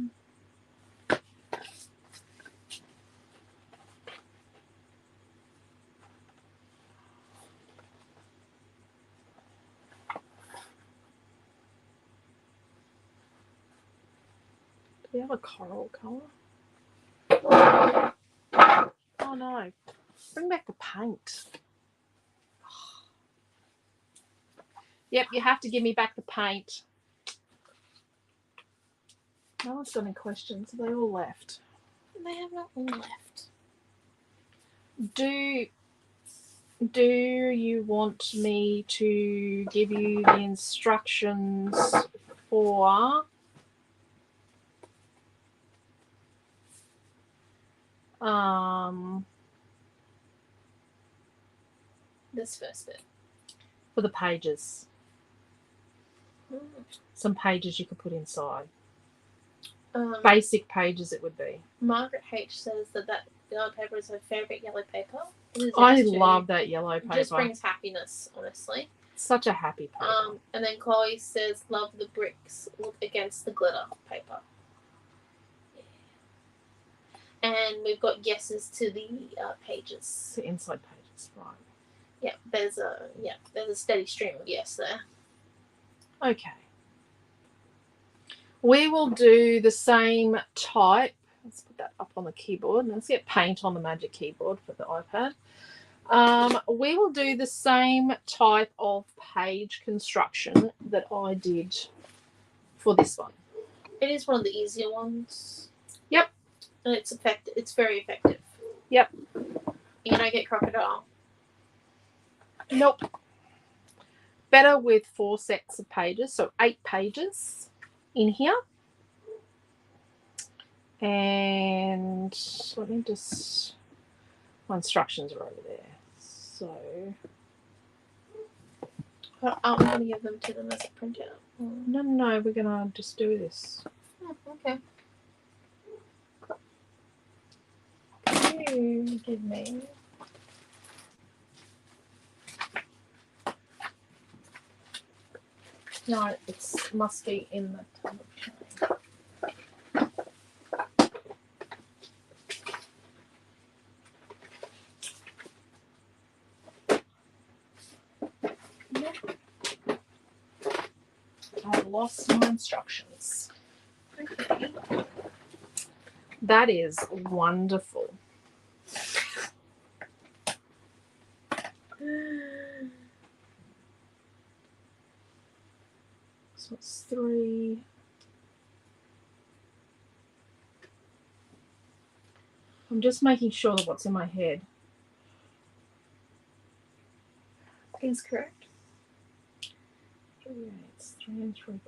Do we have a coral colour? Oh no. Bring back the paint. Yep, you have to give me back the paint. No one's got any questions. They all left. They have not all left. Do you want me to give you the instructions for This first bit. for the pages? Mm. Some pages you could put inside. Basic. Basic pages it would be. Margaret H says that yellow paper is her favourite yellow paper. I love that yellow paper. It just brings happiness, honestly. Such a happy paper. And then Chloe says, love the bricks against the glitter paper. Yeah. And we've got yeses to the pages. The inside pages, right. Yeah, there's a steady stream of yes there. Okay. We will do the same type. Let's put that up on the keyboard. Let's get paint on the magic keyboard for the iPad. We will do the same type of page construction that I did for this one. It is one of the easier ones. Yep. And it's effective. It's very effective. Yep. You don't get crocodile. Nope. Better with 4 sets of pages, so 8 pages in here. And let me just... My instructions are over there. So... Aren't we going to give them to them as a printout? No, we're going to just do this. Okay. You give me... No, it must be in the tub of I've lost my instructions. Okay. That is wonderful. So it's 3. I'm just making sure that what's in my head Is correct. 3, 8. It's 3 3/4.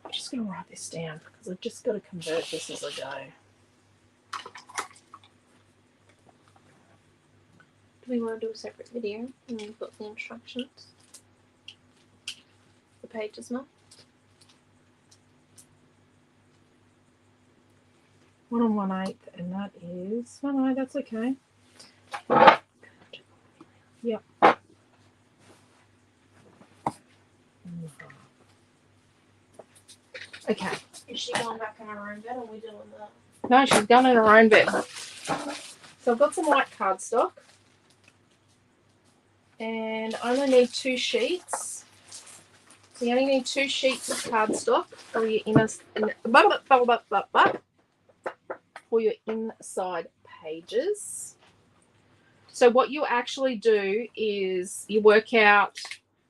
I'm just going to write this down because I've just got to convert this as I go. Do we want to do a separate video and then put the instructions? The pages, Mum? 1 1/8, and that is... No, that's okay. Yep. Okay. Is she going back in her own bed, or are we doing that? No, she's gone in her own bed. So I've got some white cardstock. And I only need 2 sheets. So you only need 2 sheets of cardstock for your inside pages. So what you actually do is you work out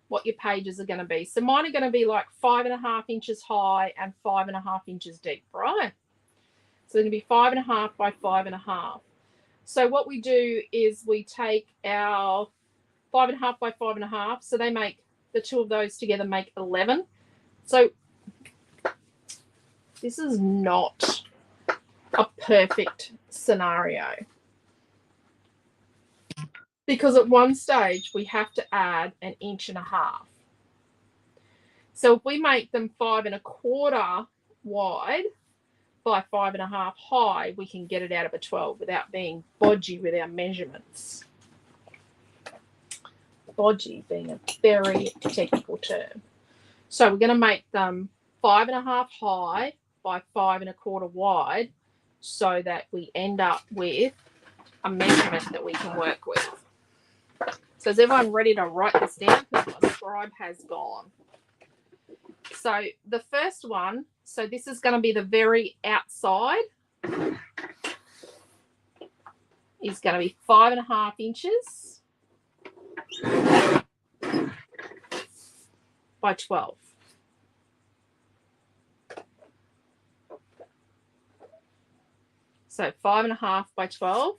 what your pages are going to be. So mine are going to be like 5.5 inches high and 5.5 inches deep, right? So they're going to be 5.5 by 5.5. So what we do is we take our 5.5 by 5.5. So they make, the two of those together make 11. So this is not a perfect scenario, because at one stage we have to add 1.5 inches. So if we make them 5 1/4 wide by 5.5 high, we can get it out of a 12 without being bodgy with our measurements. Bodgy being a very technical term. So we're going to make them 5.5 high by 5 1/4 wide, so that we end up with a measurement that we can work with. So is everyone ready to write this down? Because my scribe has gone. So the first one, so this is going to be the very outside, is going to be 5.5 inches by 12. So 5.5 by 12.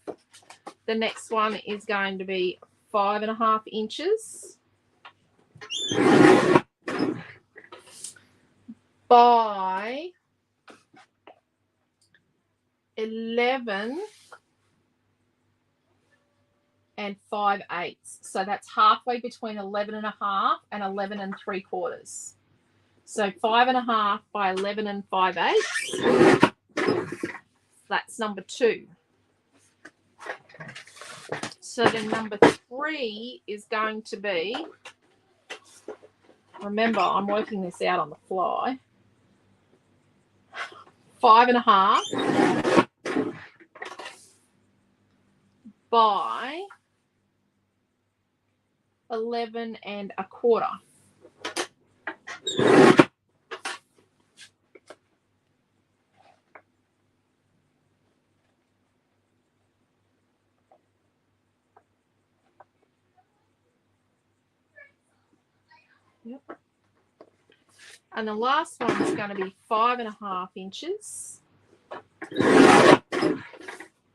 The next one is going to be 5.5 inches by 11 5/8. So that's halfway between 11.5 and 11 3/4. So 5.5 by 11 5/8. That's number 2. So then number 3 is going to be, remember I'm working this out on the fly, 5.5 by 11 1/4. Yep. And the last one is going to be 5.5 inches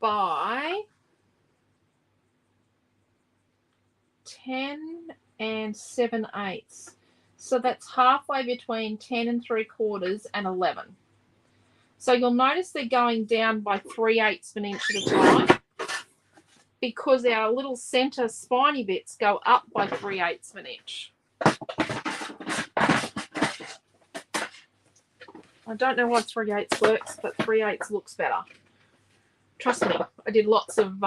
by 10 7/8. So that's halfway between 10 3/4 and 11. So you'll notice they're going down by 3/8 of an inch at a time, because our little center spiny bits go up by 3/8 of an inch. I don't know why 3/8 works, but 3/8 looks better. Trust me, I did lots of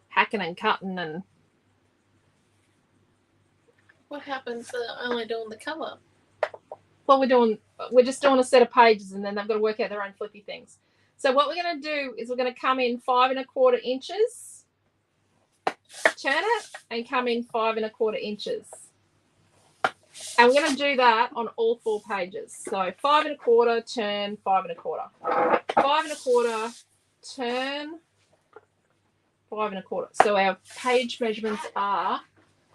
hacking and cutting. And What happens to only doing the cover? well, we're just doing a set of pages, and then they've got to work out their own flippy things. So what we're going to do is we're going to come in 5 1/4 inches, turn it, and come in 5 1/4 inches. And we're going to do that on all 4 pages. So 5 1/4, turn, 5 1/4. 5 1/4, turn, 5 1/4. So our page measurements are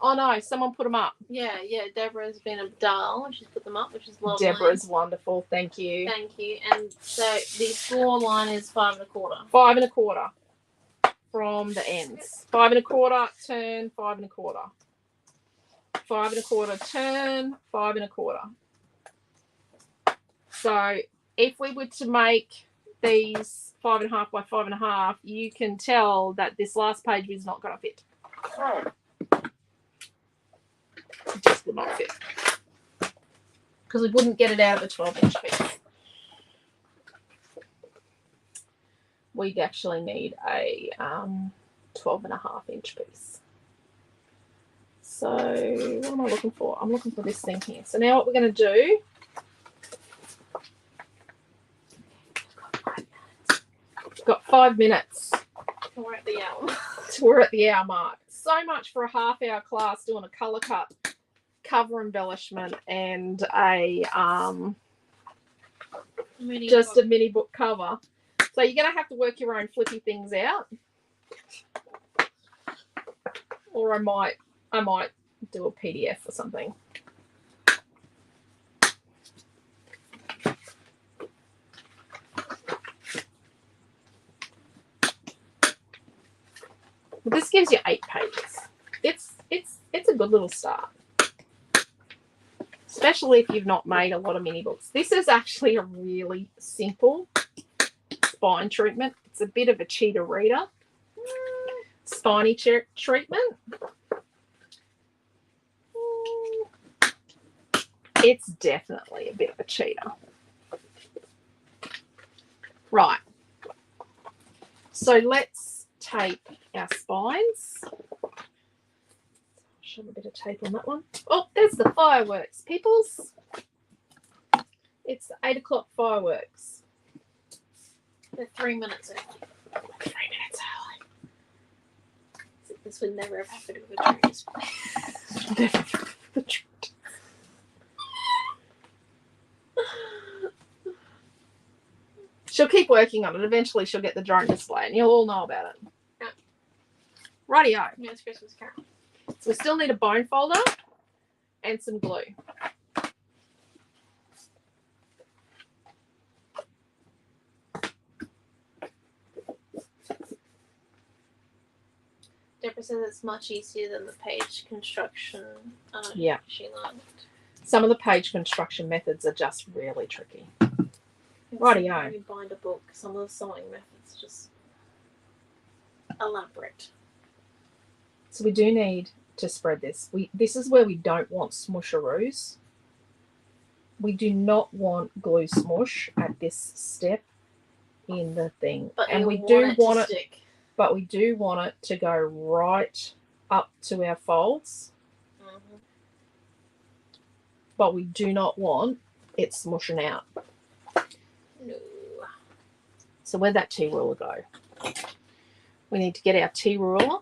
Oh no, someone put them up. Yeah, Deborah's been a doll and she's put them up, which is lovely. Deborah's wonderful. Thank you. Thank you. And so the floor line is 5 1/4. 5 1/4 from the ends. 5 1/4, turn, 5 1/4. 5 1/4, turn, 5 1/4. So if we were to make these 5 1/2 by 5 1/2, you can tell that this last page is not going to fit. It just will not fit. Because we wouldn't get it out of the 12-inch piece. We'd actually need a 12.5-inch piece. So what am I looking for? I'm looking for this thing here. So now what we're going to do, we've got 5 minutes. We're at the hour. We're at the hour mark. So much for a half-hour class doing a colour cut, cover embellishment, and a just a mini book cover. So you're going to have to work your own flippy things out. Or I might do a PDF or something. But this gives you 8 pages. It's a good little start. Especially if you've not made a lot of mini books. This is actually a really simple spine treatment. It's a bit of a cheetah reader. Spiny treatment. It's definitely a bit of a cheetah. Right. So let's tape our spines. Show a bit of tape on that one. Oh, there's the fireworks, peoples. It's the 8 o'clock fireworks. They're 3 minutes early. 3 minutes early. This would never have happened with a trees. She'll keep working on it. Eventually she'll get the drone display and you'll all know about it. Yeah. Rightio. Yeah, it's Christmas carol. So we still need a bone folder and some glue. Deborah says it's much easier than the page construction Yeah. she learned. Some of the page construction methods are just really tricky. Rightio. When you bind a book, some of the sewing methods just elaborate. So we do need to spread this. This is where we don't want smusheroos. We do not want glue smush at this step in the thing. But and we want do it want to it, stick. but we do want it to go right up to our folds. Mm-hmm. But we do not want it smushing out. No. So where'd that T-ruler go? We need to get our T-ruler.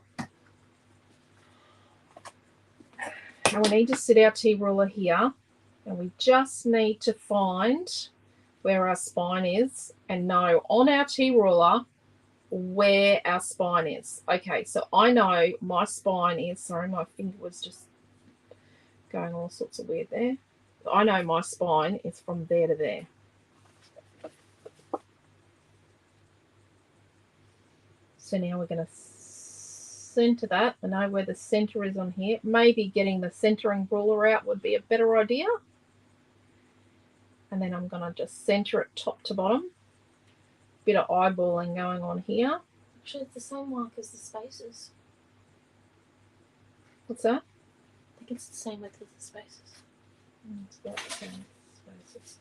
And we need to sit our T-ruler here. And we just need to find where our spine is and know on our T-ruler where our spine is. Okay, so I know my spine is, sorry, my finger was just going all sorts of weird there. I know my spine is from there to there. So now we're going to center that. I know where the center is on here. Maybe getting the centering ruler out would be a better idea. And then I'm going to just center it top to bottom. Bit of eyeballing going on here. Actually, it's the same mark as the spaces. What's that? I think it's the same width as the spaces. It's about the same spaces.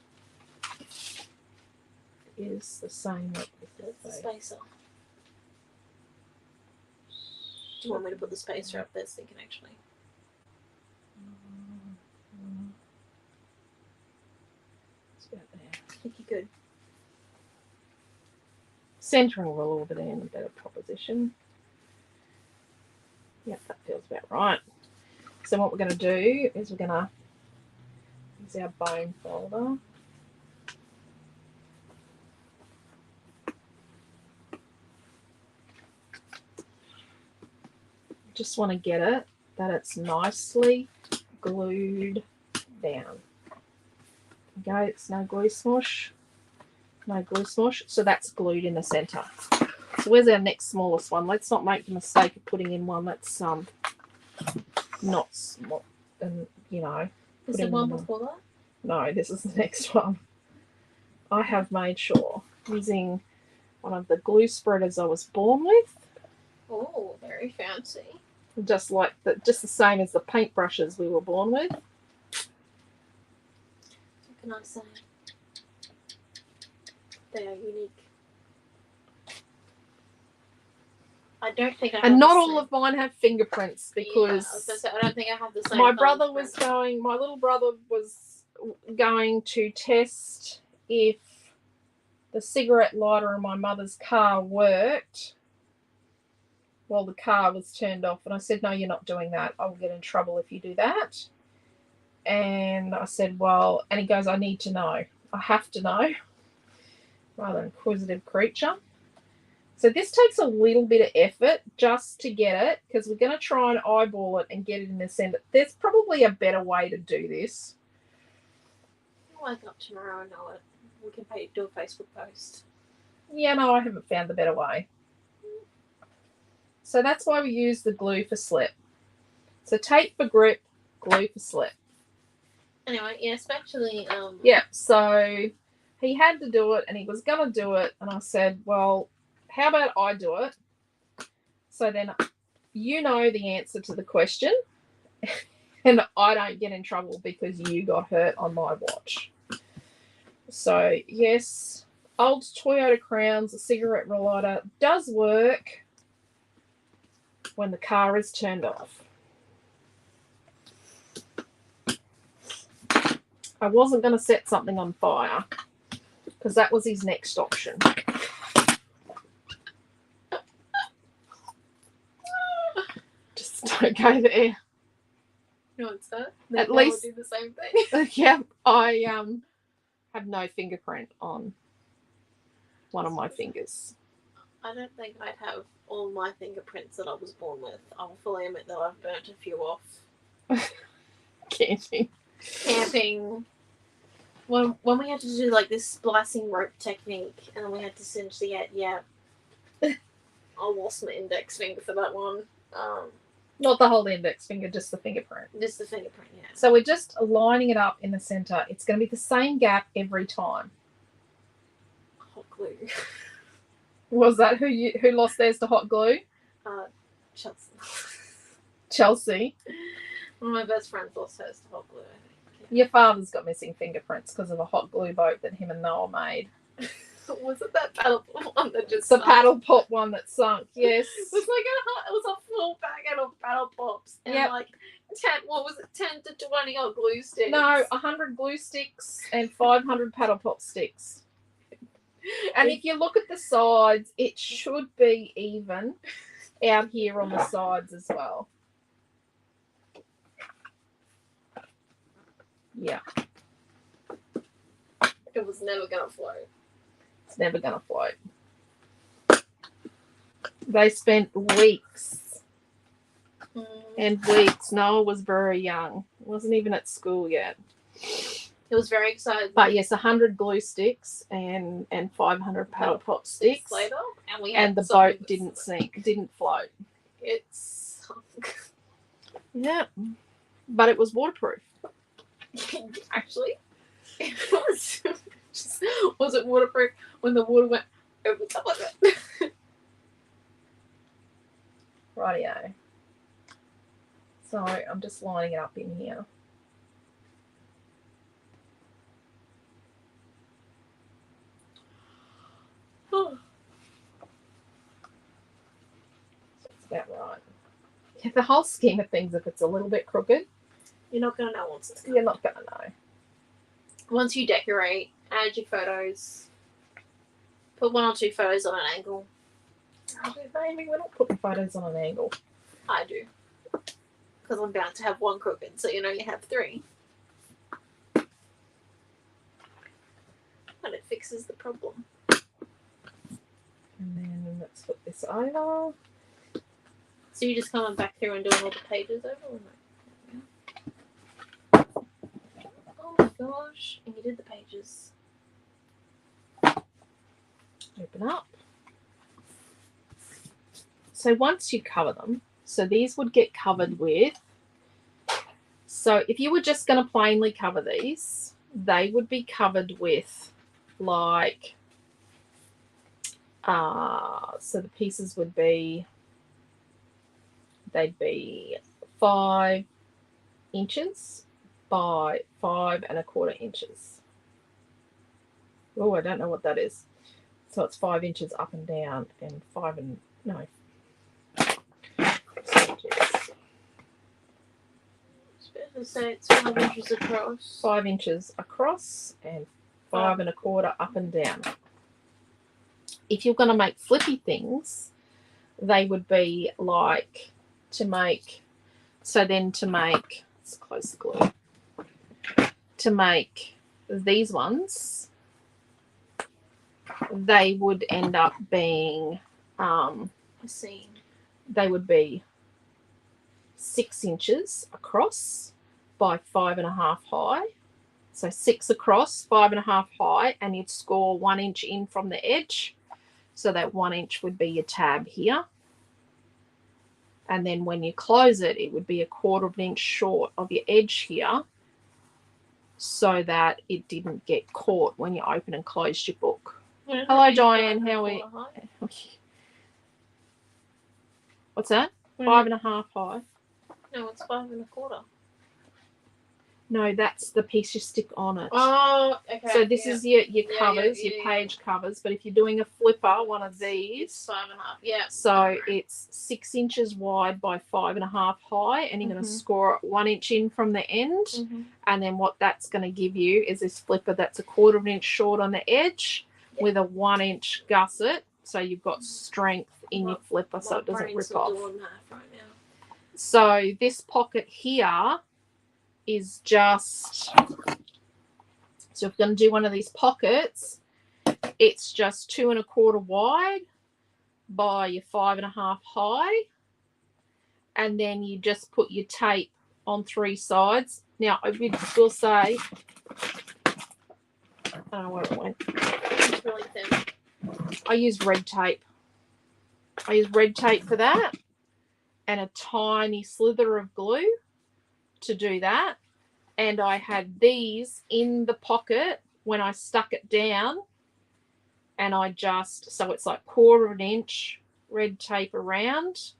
It is the same width as It's the the spacer. Do you want me to put the spacer up there so you can actually? It's about there. I think you could. Centering ruler over there in a better proposition. Yep, that feels about right. So what we're going to do is we're going to use our bone folder. Just want to get it that it's nicely glued down. Go, it's no glue smush. No glue smush. So that's glued in the center. So where's our next smallest one? Let's not make the mistake of putting in one that's not small, and you know. Is the one before that? No, this is the next one. I have made sure using one of the glue spreaders I was born with. Oh, very fancy. Just the same as the paintbrushes we were born with. What can I say? They are unique. I don't think I have And not the all same. of mine have fingerprints Yeah, I was because gonna say, I don't think I have the same. my little brother was going to test if the cigarette lighter in my mother's car worked while the car was turned off. And I said, no, you're not doing that. I will get in trouble if you do that. And I said, well, and he goes, I need to know. I have to know. Rather inquisitive creature. So this takes a little bit of effort just to get it, because we're going to try and eyeball it and get it in the center. There's probably a better way to do this. I'll wake up tomorrow and know it. We can do a Facebook post. Yeah, no, I haven't found the better way. So that's why we use the glue for slip. So tape for grip, glue for slip. Anyway, yeah, especially Yeah, so he had to do it and he was going to do it. And I said, well, how about I do it? So then you know the answer to the question and I don't get in trouble because you got hurt on my watch. So, yes, old Toyota Crowns, a cigarette lighter, does work when the car is turned off. I wasn't going to set something on fire because that was his next option. Just don't go there. no, it's that. At least do the same thing. yeah, I have no fingerprint on one of my fingers. I don't think I'd have all my fingerprints that I was born with. I'll fully admit that I've burnt a few off. Camping. When we had to do like this splicing rope technique, and then we had to cinch the end, yeah. I lost my index finger for that one. Not the whole index finger, just the fingerprint. Just the fingerprint, yeah. So we're just lining it up in the center. It's going to be the same gap every time. Hot glue. Was that who lost theirs to hot glue? Chelsea. Chelsea. One of my best friends lost hers to hot glue, I think. Yeah. Your father's got missing fingerprints because of a hot glue boat that him and Noah made. Was it that paddle pop one that just The sunk? paddle pop one that sunk, yes. It was a full packet of paddle pops and Yep. like 10 to 20 odd glue sticks. No, 100 glue sticks and 500 paddle pop sticks. And if you look at the sides, it should be even out here on the sides as well. Yeah, It was never gonna float. it's never going to float. They spent weeks and weeks. Noah was very young. Wasn't even at school yet. It was very exciting. But yes, 100 glue sticks and 500 paddle pop sticks. Later, and we had And the something boat didn't sink, didn't float. It sunk. Yeah, but it was waterproof. Actually, it was. Was it waterproof when the water went over the top of it? Rightio. So I'm just lining it up in here. That's about right. Yeah, the whole scheme of things, if it's a little bit crooked, You're not gonna know once it's you're not going to know. Once you decorate, add your photos. Put 1 or 2 photos on an angle. Maybe we're not putting photos on an angle. I do. Because I'm bound to have one crooked, so you know you have 3. And it fixes the problem. And then let's flip this over. So you're just coming back through and doing all the pages over? Or no? Oh my gosh. And you did the pages. Open up. So once you cover them, so these would get covered with, so if you were just going to plainly cover these, they would be covered with like, so the pieces would be, they'd be 5 inches by 5 1/4 inches. Oh, I don't know what that is. So it's 5 inches up and down and 5 and, no. To say it's 5 inches across. 5 inches across and 5 1/4 up and down. If you're going to make flippy things, they would be like to make, so then to make, let's close the glue, to make these ones, they would end up being, I see. they would be 6 inches across by 5 1/2 high. So 6 across, 5 1/2 high, and you'd score 1 inch in from the edge. So that 1 inch would be your tab here. And then when you close it, it would be 1/4 inch short of your edge here, so that it didn't get caught when you open and closed your book. Hello, Diane. How are we? What's that? 5 1/2 high. No, it's 5 1/4. No, that's the piece you stick on it. Oh, okay. So this is your covers, yeah, your page covers. But if you're doing a flipper, one of these, It's 5 1/2. Yeah. so it's 6 inches wide by 5 1/2 high, and you're going to score it 1 inch in from the end. And then what that's going to give you is this flipper that's 1/4 inch short on the edge with a 1 inch gusset. So you've got strength in your flipper, so it doesn't rip off. Right now. So this pocket here is just, so if you're going to do one of these pockets, it's just 2 1/4 wide by your 5 1/2 high, and then you just put your tape on 3 sides. Now I will say, I don't know where it went. It's really thin. I use red tape. I use red tape for that, and a tiny slither of glue to do that. And I had these in the pocket when I stuck it down, and I just, so it's like 1/4 inch red tape around,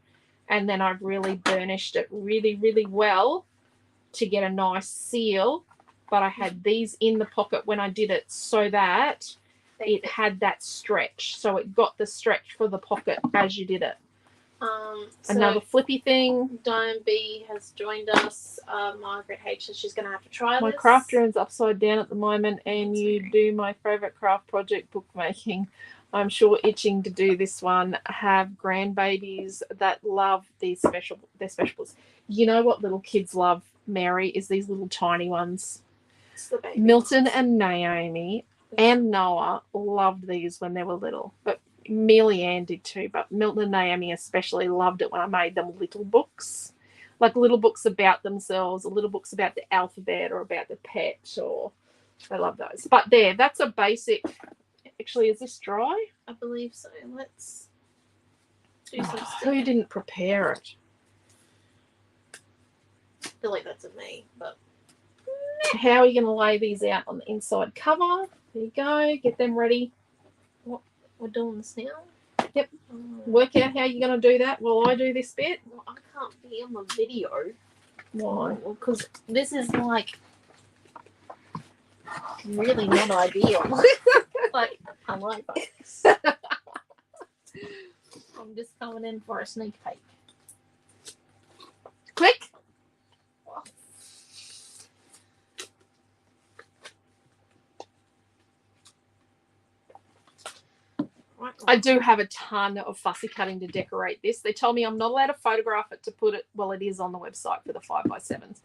and then I've really burnished it really, really well to get a nice seal. But I had these in the pocket when I did it so that it had that stretch, so it got the stretch for the pocket as you did it. So Another flippy thing. Diane B has joined us. Margaret H says she's going to have to try My this. craft room's upside down at the moment, and you do my favourite craft project, bookmaking. I'm sure itching to do this one. Have grandbabies that love these special books. You know what little kids love, Mary, is these little tiny ones. It's the baby Milton ones. and Naomi and Noah loved these when they were little, but Millie Ann did too, but Milton and Naomi especially loved it when I made them little books, like little books about themselves, or little books about the alphabet or about the pet, or they love those. But there, that's a basic. Actually, is this dry? I believe so. Let's do some Who didn't prepare it? I feel like that's a me, but How are you going to lay these out on the inside cover? There you go. Get them ready. we're doing this now. Yep. Work out how you're going to do that while I do this bit. Well, I can't be on the video. Why? Well, because this is like really not ideal. Like, I like this. I'm just coming in for a sneak peek. Quick. I do have a ton of fussy cutting to decorate this. They told me I'm not allowed to photograph it to put it, well, it is on the website for the 5x7s,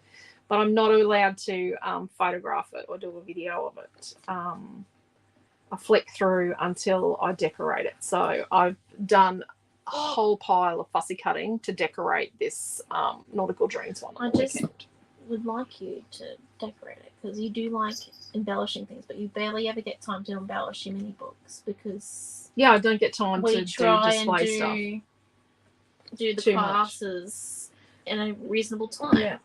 but I'm not allowed to photograph it or do a video of it. I flick through until I decorate it. So I've done whole pile of fussy cutting to decorate this Nautical Dreams one. I just would like you to decorate it because you do like embellishing things, but you barely ever get time to embellish your mini books because I don't get time we to try do display and stuff. do the Too much. classes in a reasonable time. Yeah.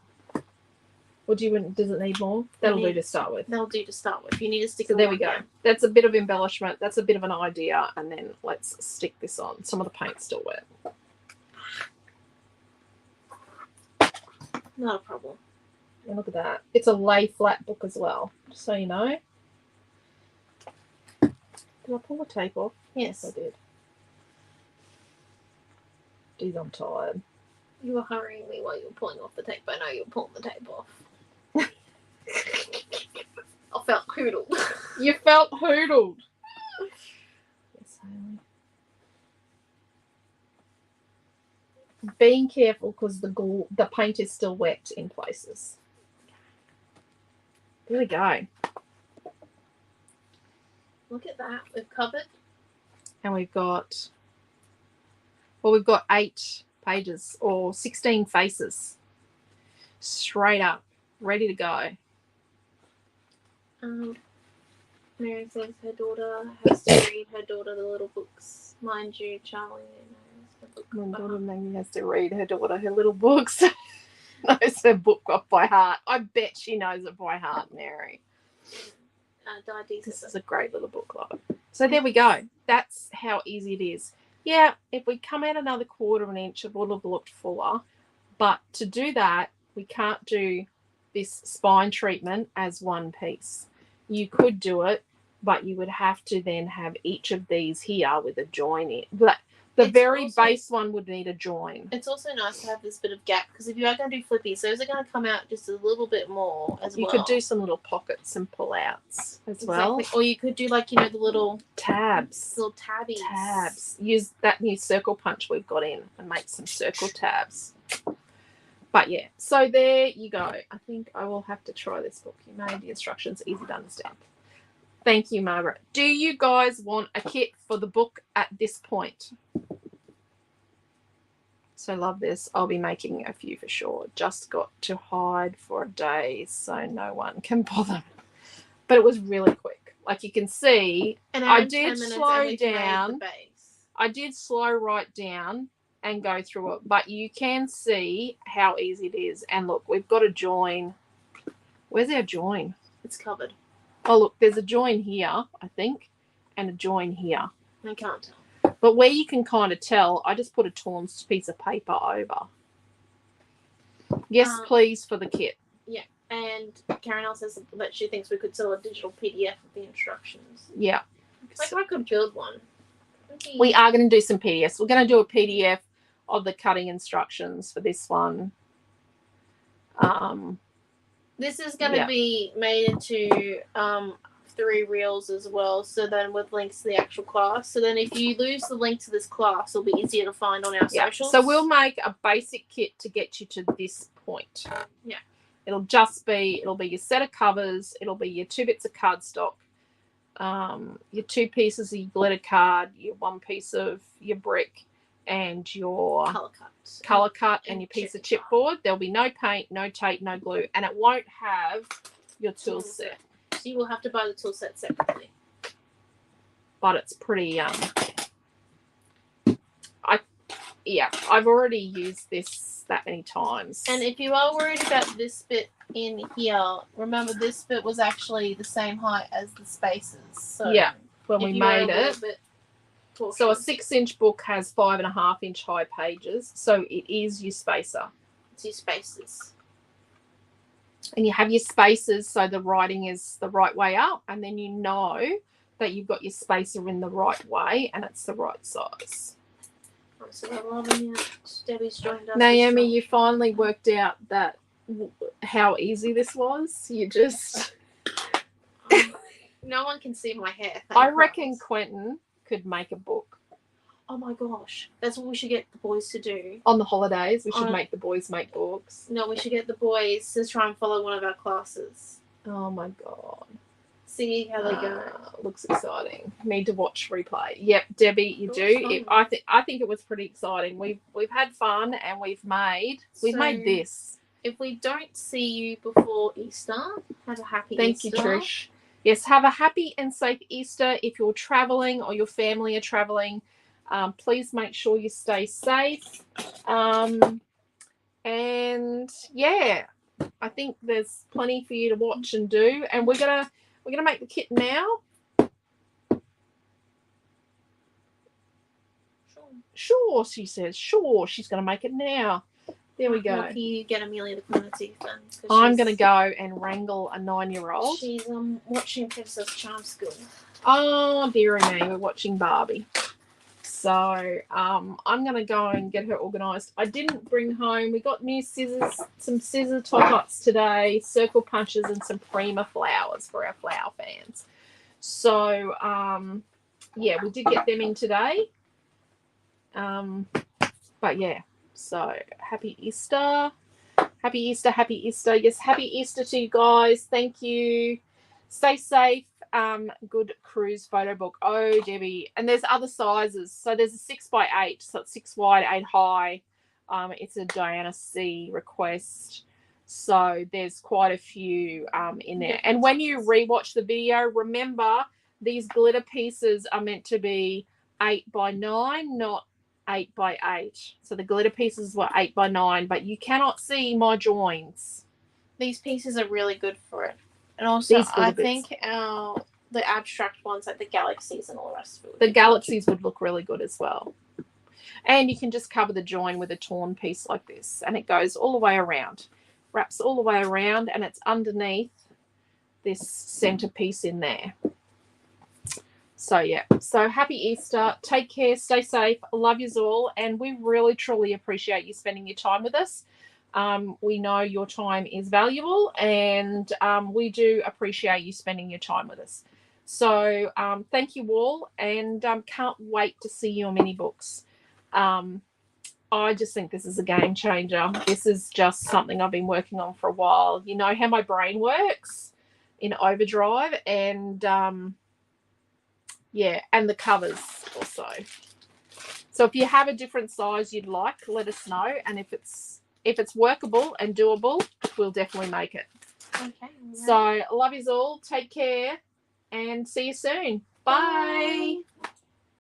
Well, does it need more? That'll do to start with. That'll do to start with. You need to stick. So there we go. That's a bit of embellishment. That's a bit of an idea, and then let's stick this on. Some of the paint's still wet. Not a problem. And look at that. It's a lay flat book as well, just so you know. Did I pull the tape off? Yes. I did. Geez, I'm tired. You were hurrying me while you were pulling off the tape. I know you were pulling the tape off. I felt hoodled. You felt hoodled. Yes, Hayley. Being careful because the paint is still wet in places. There we go. Look at that. We've covered. And we've got 8 pages or 16 faces. Straight up. Ready to go. Mary says her daughter has to read her daughter the little books. Mind you, Charlie knows the book. My daughter Maggie has to read her daughter her little books. Knows her book off by heart. I bet she knows it by heart, Mary. This is a great little book, love. So there we go. That's how easy it is. Yeah, if we come out another 1/4 inch, it would have looked fuller. But to do that, we can't do this spine treatment as one piece. You could do it, but you would have to then have each of these here with a join in. But the very base one would need a join. It's also nice to have this bit of gap because if you are going to do flippies, those are going to come out just a little bit more as well. You could do some little pockets and pull-outs as well. Or you could do the little tabs. Little tabbies. Tabs. Use that new circle punch we've got in and make some circle tabs. But yeah, so there you go. I think I will have to try this book. You made the instructions easy to understand. Thank you, Margaret. Do you guys want a kit for the book at this point? So love this. I'll be making a few for sure. Just got to hide for a day so no one can bother. But it was really quick. Like you can see, I did slow down. I did slow right down and go through it, but you can see how easy it is. And look, we've got a join. Where's our join? It's covered. Oh, look, there's a join here, I think, and a join here. I can't tell. But where you can kind of tell, I just put a torn piece of paper over. Yes, please, for the kit. Yeah, and Karen else says that she thinks we could sell a digital PDF of the instructions. Yeah. Like I could build one. We are going to do some PDFs. We're going to do a PDF of the cutting instructions for this one. This is going to be made into 3 reels as well. So then with links to the actual class. So then if you lose the link to this class, it'll be easier to find on our socials. So we'll make a basic kit to get you to this point. Yeah. It'll be your set of covers. It'll be your 2 bits of cardstock. Your 2 pieces of your glitter card, your 1 piece of your brick, and your color cut and your piece of chipboard. There'll be no paint, no tape, no glue, and it won't have your tool set. So you will have to buy the tool set separately. But it's pretty I've already used this that many times. And if you are worried about this bit in here, remember this bit was actually the same height as the spaces. So yeah, when we made it. So a 6-inch book has 5.5-inch high pages. So it is your spacer. It's your spaces. And you have your spaces so the writing is the right way up. And then you know that you've got your spacer in the right way and it's the right size. So we're loving it. Debbie's joined us. Naomi, you finally worked out that how easy this was. You just... no one can see my hair. I reckon Quentin could make a book. Oh my gosh. That's what we should get the boys to do. On the holidays, we should make the boys make books. No, we should get the boys to try and follow one of our classes. Oh my God. see how they go. Looks exciting. Need to watch replay. Yep, Debbie, you It do. was I think it was pretty exciting. We've had fun and we've made this. If we don't see you before Easter, have a happy Thank Easter. you, Trish. Yes, have a happy and safe Easter. If you're traveling or your family are traveling, please make sure you stay safe. And yeah, I think there's plenty for you to watch and do. And we're gonna make the kit now. Sure, she says. Sure, she's gonna make it now. There we go. Lucky you get Amelia the corner teeth then. I'm going to go and wrangle a 9-year-old. She's watching Princess Charm School. Oh, dearie me. We're watching Barbie. So I'm going to go and get her organised. I didn't bring home. We got new scissors, some scissor top-ups today, circle punches, and some Prima flowers for our flower fans. So, yeah, we did get them in today. But, yeah. So, happy Easter. Happy Easter, happy Easter. Yes, happy Easter to you guys. Thank you. Stay safe. Good cruise photo book. Oh, Debbie. And there's other sizes. So, there's a 6x8. So, it's 6 wide, 8 high. It's a Diana C request. So, there's quite a few in there. And when you rewatch the video, remember these glitter pieces are meant to be 8x9, not 8x8. So the glitter pieces were 8x9, but you cannot see my joins. These pieces are really good for it. And also, I think the abstract ones, like the galaxies and all the rest of it. The galaxies would look really good as well. And you can just cover the join with a torn piece like this, and it goes all the way around. Wraps all the way around, and it's underneath this center piece in there. So, yeah. So, happy Easter. Take care. Stay safe. Love yous all. And we really, truly appreciate you spending your time with us. We know your time is valuable, and we do appreciate you spending your time with us. So, thank you all, and can't wait to see your mini books. I just think this is a game changer. This is just something I've been working on for a while. You know how my brain works in overdrive, and yeah, and the covers also. So if you have a different size you'd like, let us know. And if it's workable and doable, we'll definitely make it. Okay. So love yous all. Take care and see you soon. Bye.